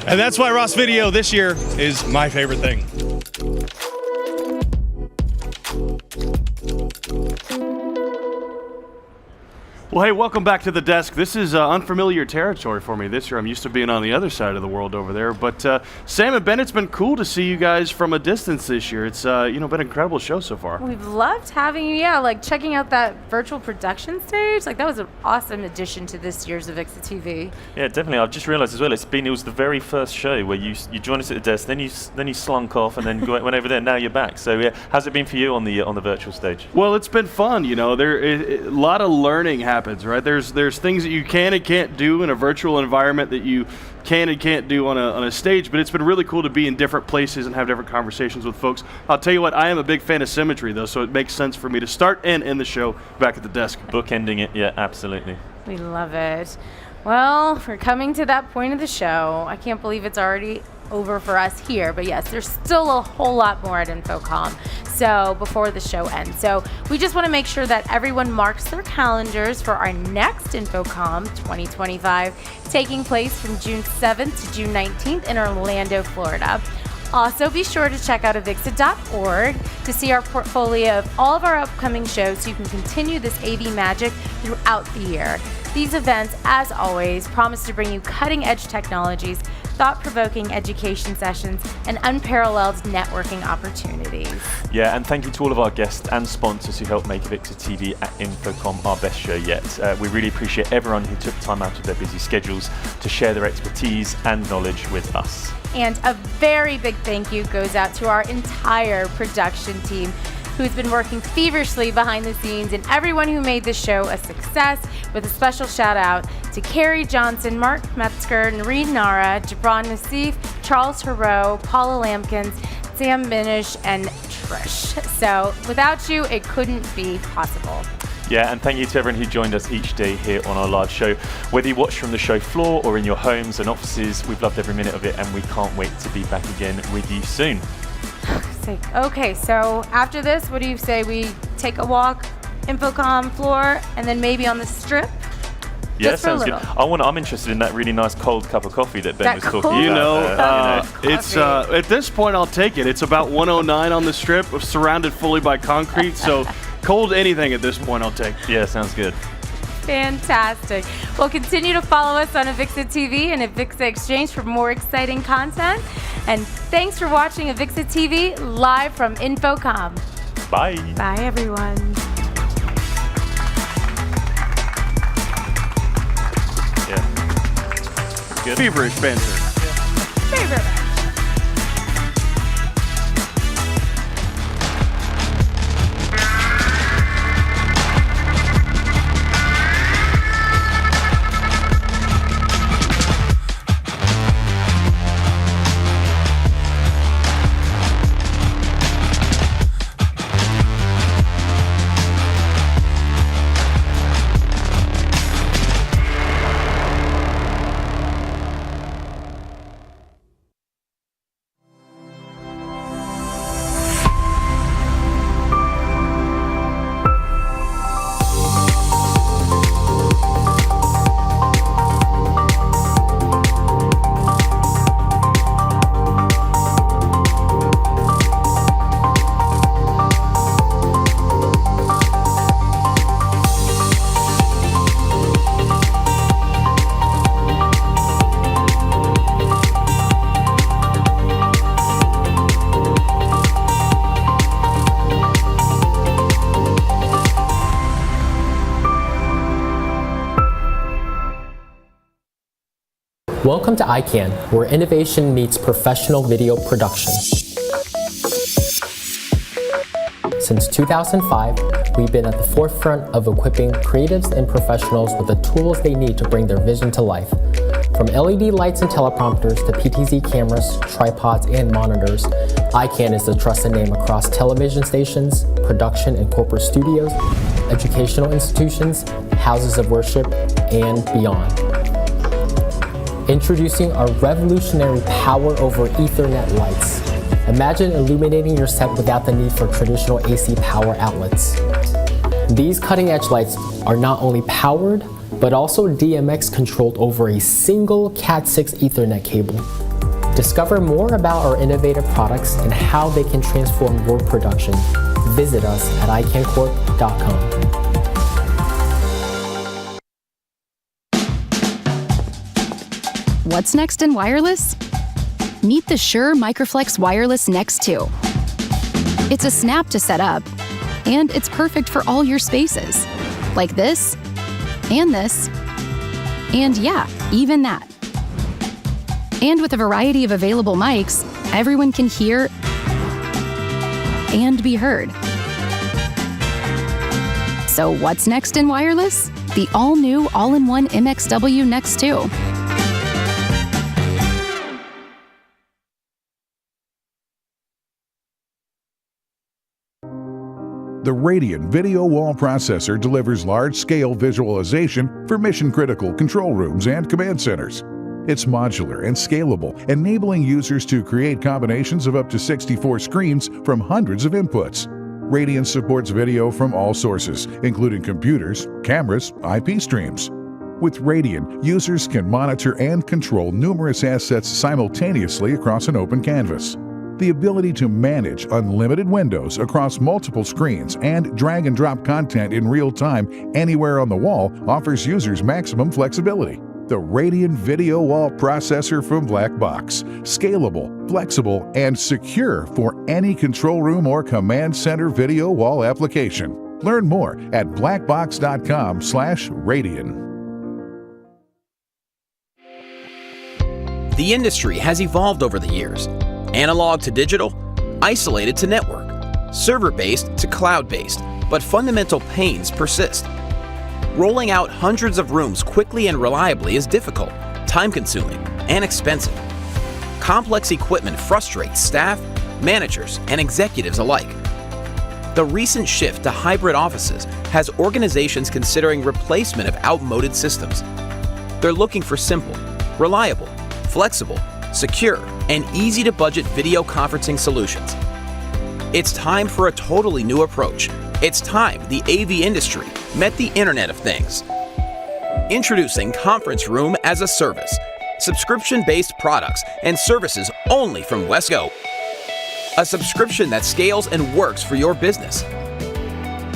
And that's why Ross Video this year is my favorite thing. Well, hey, welcome back to the desk. This is unfamiliar territory for me this year. I'm used to being on the other side of the world over there. But Sam and Ben, it's been cool to see you guys from a distance this year. It's been an incredible show so far. We've loved having you. Yeah, like checking out that virtual production stage. Like that was an awesome addition to this year's AVIXA TV. Yeah, definitely. I've just realised as well. It was the very first show where you joined us at the desk, then you slunk off, and then went over there. Now you're back. So yeah, how's it been for you on the virtual stage? Well, it's been fun. A lot of learning happens, right? There's things that you can and can't do in a virtual environment that you can and can't do on a stage, but it's been really cool to be in different places and have different conversations with folks. I'll tell you what, I am a big fan of symmetry, though, so it makes sense for me to start and end the show back at the desk. Bookending it, yeah, absolutely. We love it. Well, we're coming to that point of the show. I can't believe it's already over for us here, but yes, there's still a whole lot more at InfoComm. So before the show ends, so we just want to make sure that everyone marks their calendars for our next InfoComm 2025, taking place from June 7th to June 19th in Orlando, Florida. Also, be sure to check out avixa.org to see our portfolio of all of our upcoming shows so you can continue this AV magic throughout the year. These events, as always, promise to bring you cutting-edge technologies, thought-provoking education sessions, and unparalleled networking opportunities. Yeah, and thank you to all of our guests and sponsors who helped make AVIXA TV at InfoComm our best show yet. We really appreciate everyone who took time out of their busy schedules to share their expertise and knowledge with us. And a very big thank you goes out to our entire production team, who's been working feverishly behind the scenes, and everyone who made this show a success, with a special shout out to Carrie Johnson, Mark Metzger, Noreen Nara, Jabron Nassif, Charles Heroux, Paula Lampkins, Sam Minish, and Trish. So without you, it couldn't be possible. Yeah, and thank you to everyone who joined us each day here on our live show. Whether you watch from the show floor or in your homes and offices, we've loved every minute of it, and we can't wait to be back again with you soon. Okay, so after this, what do you say we take a walk, InfoComm floor, and then maybe on the strip? Yeah, Just for a sounds good. little. I'm interested in that really nice cold cup of coffee that Ben That was talking cold about. It's at this point I'll take it. It's about 109 on the strip, surrounded fully by concrete. So cold anything at this point I'll take. Yeah, sounds good. Fantastic. Well, continue to follow us on AVIXA TV and AVIXA Exchange for more exciting content. And thanks for watching AVIXA TV live from InfoComm. Bye. Bye, everyone. Good. Feverish banter. Favorite. Welcome to ICANN, where innovation meets professional video production. Since 2005, we've been at the forefront of equipping creatives and professionals with the tools they need to bring their vision to life. From LED lights and teleprompters to PTZ cameras, tripods, and monitors, ICANN is the trusted name across television stations, production and corporate studios, educational institutions, houses of worship, and beyond. Introducing our revolutionary Power over Ethernet lights. Imagine illuminating your set without the need for traditional AC power outlets. These cutting-edge lights are not only powered, but also DMX controlled over a single Cat6 Ethernet cable. Discover more about our innovative products and how they can transform your production. Visit us at iCanCorp.com. What's next in wireless? Meet the Shure Microflex Wireless Next 2. It's a snap to set up, and it's perfect for all your spaces. Like this, and yeah, even that. And with a variety of available mics, everyone can hear and be heard. So what's next in wireless? The all-new, all-in-one MXW Next 2. The Radiant Video Wall Processor delivers large-scale visualization for mission-critical control rooms and command centers. It's modular and scalable, enabling users to create combinations of up to 64 screens from hundreds of inputs. Radiant supports video from all sources, including computers, cameras, IP streams. With Radiant, users can monitor and control numerous assets simultaneously across an open canvas. The ability to manage unlimited windows across multiple screens and drag and drop content in real time anywhere on the wall offers users maximum flexibility. The Radeon Video Wall Processor from Blackbox. Scalable, flexible, and secure for any control room or command center video wall application. Learn more at blackbox.com/Radeon. The industry has evolved over the years. Analog to digital, isolated to network, server-based to cloud-based, but fundamental pains persist. Rolling out hundreds of rooms quickly and reliably is difficult, time-consuming, and expensive. Complex equipment frustrates staff, managers, and executives alike. The recent shift to hybrid offices has organizations considering replacement of outmoded systems. They're looking for simple, reliable, flexible, secure, and easy-to-budget video conferencing solutions. It's time for a totally new approach. It's time the AV industry met the Internet of Things. Introducing Conference Room as a Service, subscription-based products and services only from Wesco. A subscription that scales and works for your business.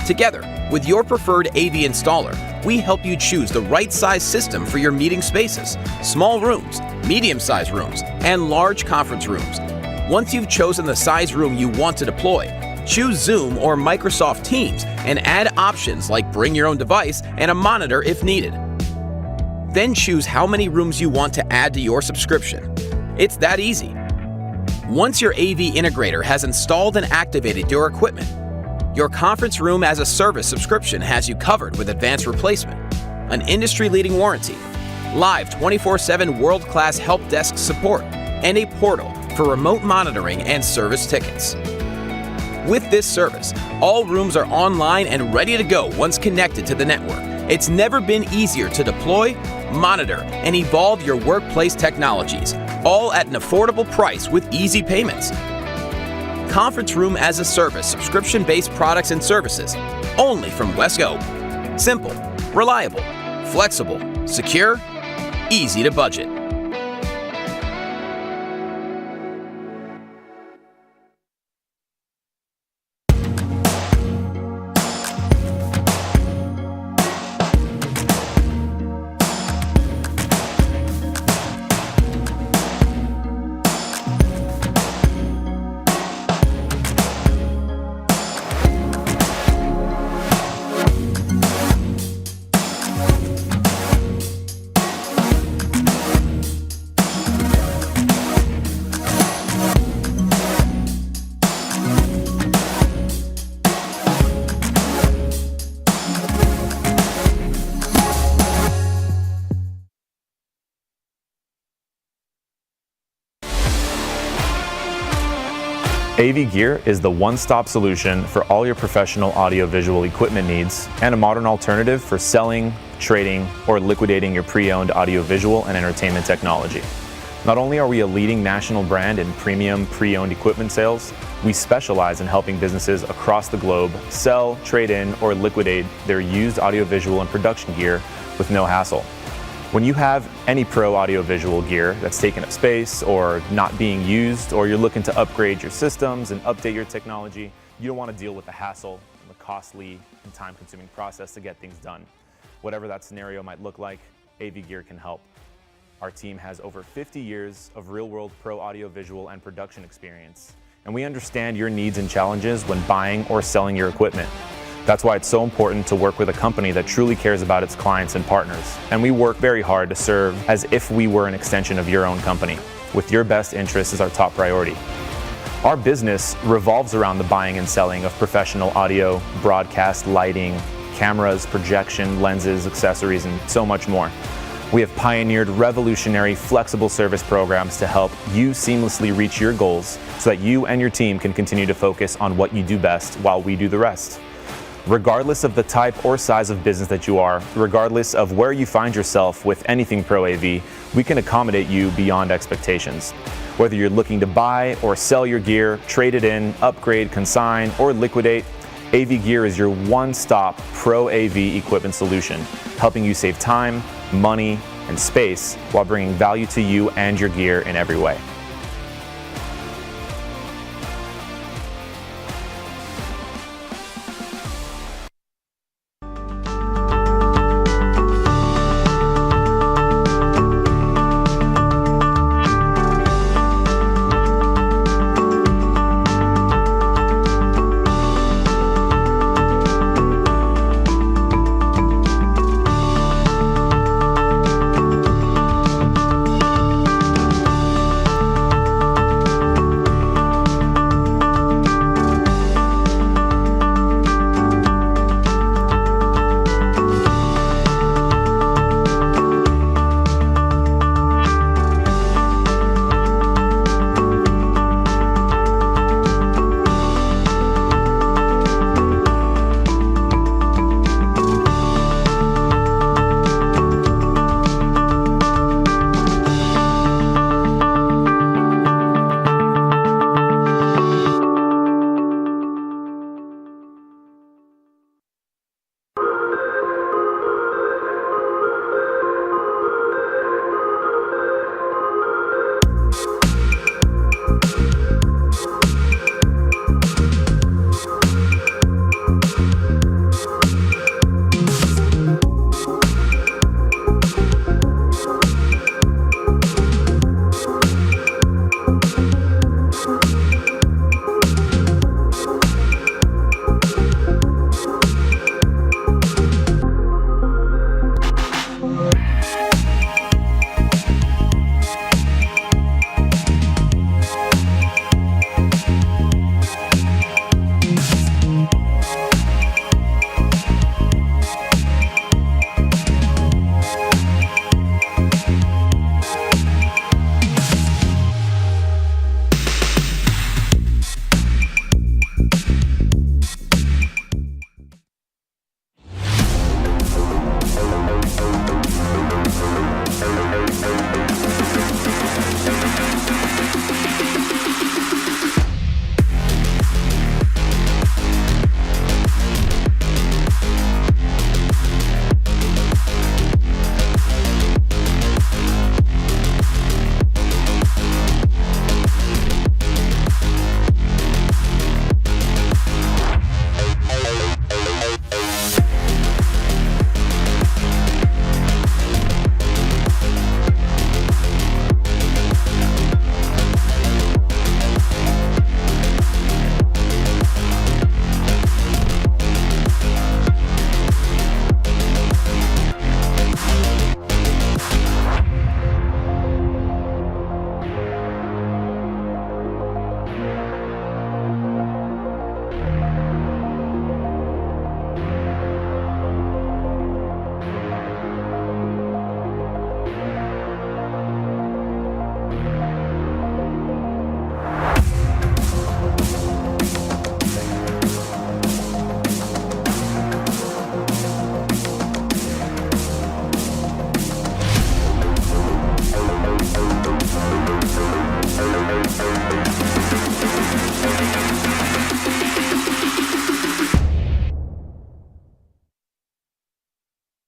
Together, with your preferred AV installer, we help you choose the right size system for your meeting spaces, small rooms, medium-sized rooms, and large conference rooms. Once you've chosen the size room you want to deploy, choose Zoom or Microsoft Teams and add options like bring your own device and a monitor if needed. Then choose how many rooms you want to add to your subscription. It's that easy. Once your AV integrator has installed and activated your equipment, your Conference Room as a Service subscription has you covered with advanced replacement, an industry-leading warranty, live 24/7 world-class help desk support, and a portal for remote monitoring and service tickets. With this service, all rooms are online and ready to go once connected to the network. It's never been easier to deploy, monitor, and evolve your workplace technologies, all at an affordable price with easy payments. Conference Room as a Service subscription-based products and services, only from Wesco. Simple, reliable, flexible, secure, easy to budget. AV Gear is the one-stop solution for all your professional audio-visual equipment needs and a modern alternative for selling, trading, or liquidating your pre-owned audio-visual and entertainment technology. Not only are we a leading national brand in premium pre-owned equipment sales, we specialize in helping businesses across the globe sell, trade in, or liquidate their used audiovisual and production gear with no hassle. When you have any pro audiovisual gear that's taken up space or not being used, or you're looking to upgrade your systems and update your technology, you don't want to deal with the hassle and the costly and time-consuming process to get things done. Whatever that scenario might look like, AV Gear can help. Our team has over 50 years of real-world pro audiovisual and production experience, and we understand your needs and challenges when buying or selling your equipment. That's why it's so important to work with a company that truly cares about its clients and partners. And we work very hard to serve as if we were an extension of your own company, with your best interests as our top priority. Our business revolves around the buying and selling of professional audio, broadcast, lighting, cameras, projection, lenses, accessories, and so much more. We have pioneered revolutionary, flexible service programs to help you seamlessly reach your goals so that you and your team can continue to focus on what you do best while we do the rest. Regardless of the type or size of business that you are, regardless of where you find yourself with anything Pro AV, we can accommodate you beyond expectations. Whether you're looking to buy or sell your gear, trade it in, upgrade, consign, or liquidate, AV Gear is your one-stop Pro AV equipment solution, helping you save time, money, and space while bringing value to you and your gear in every way.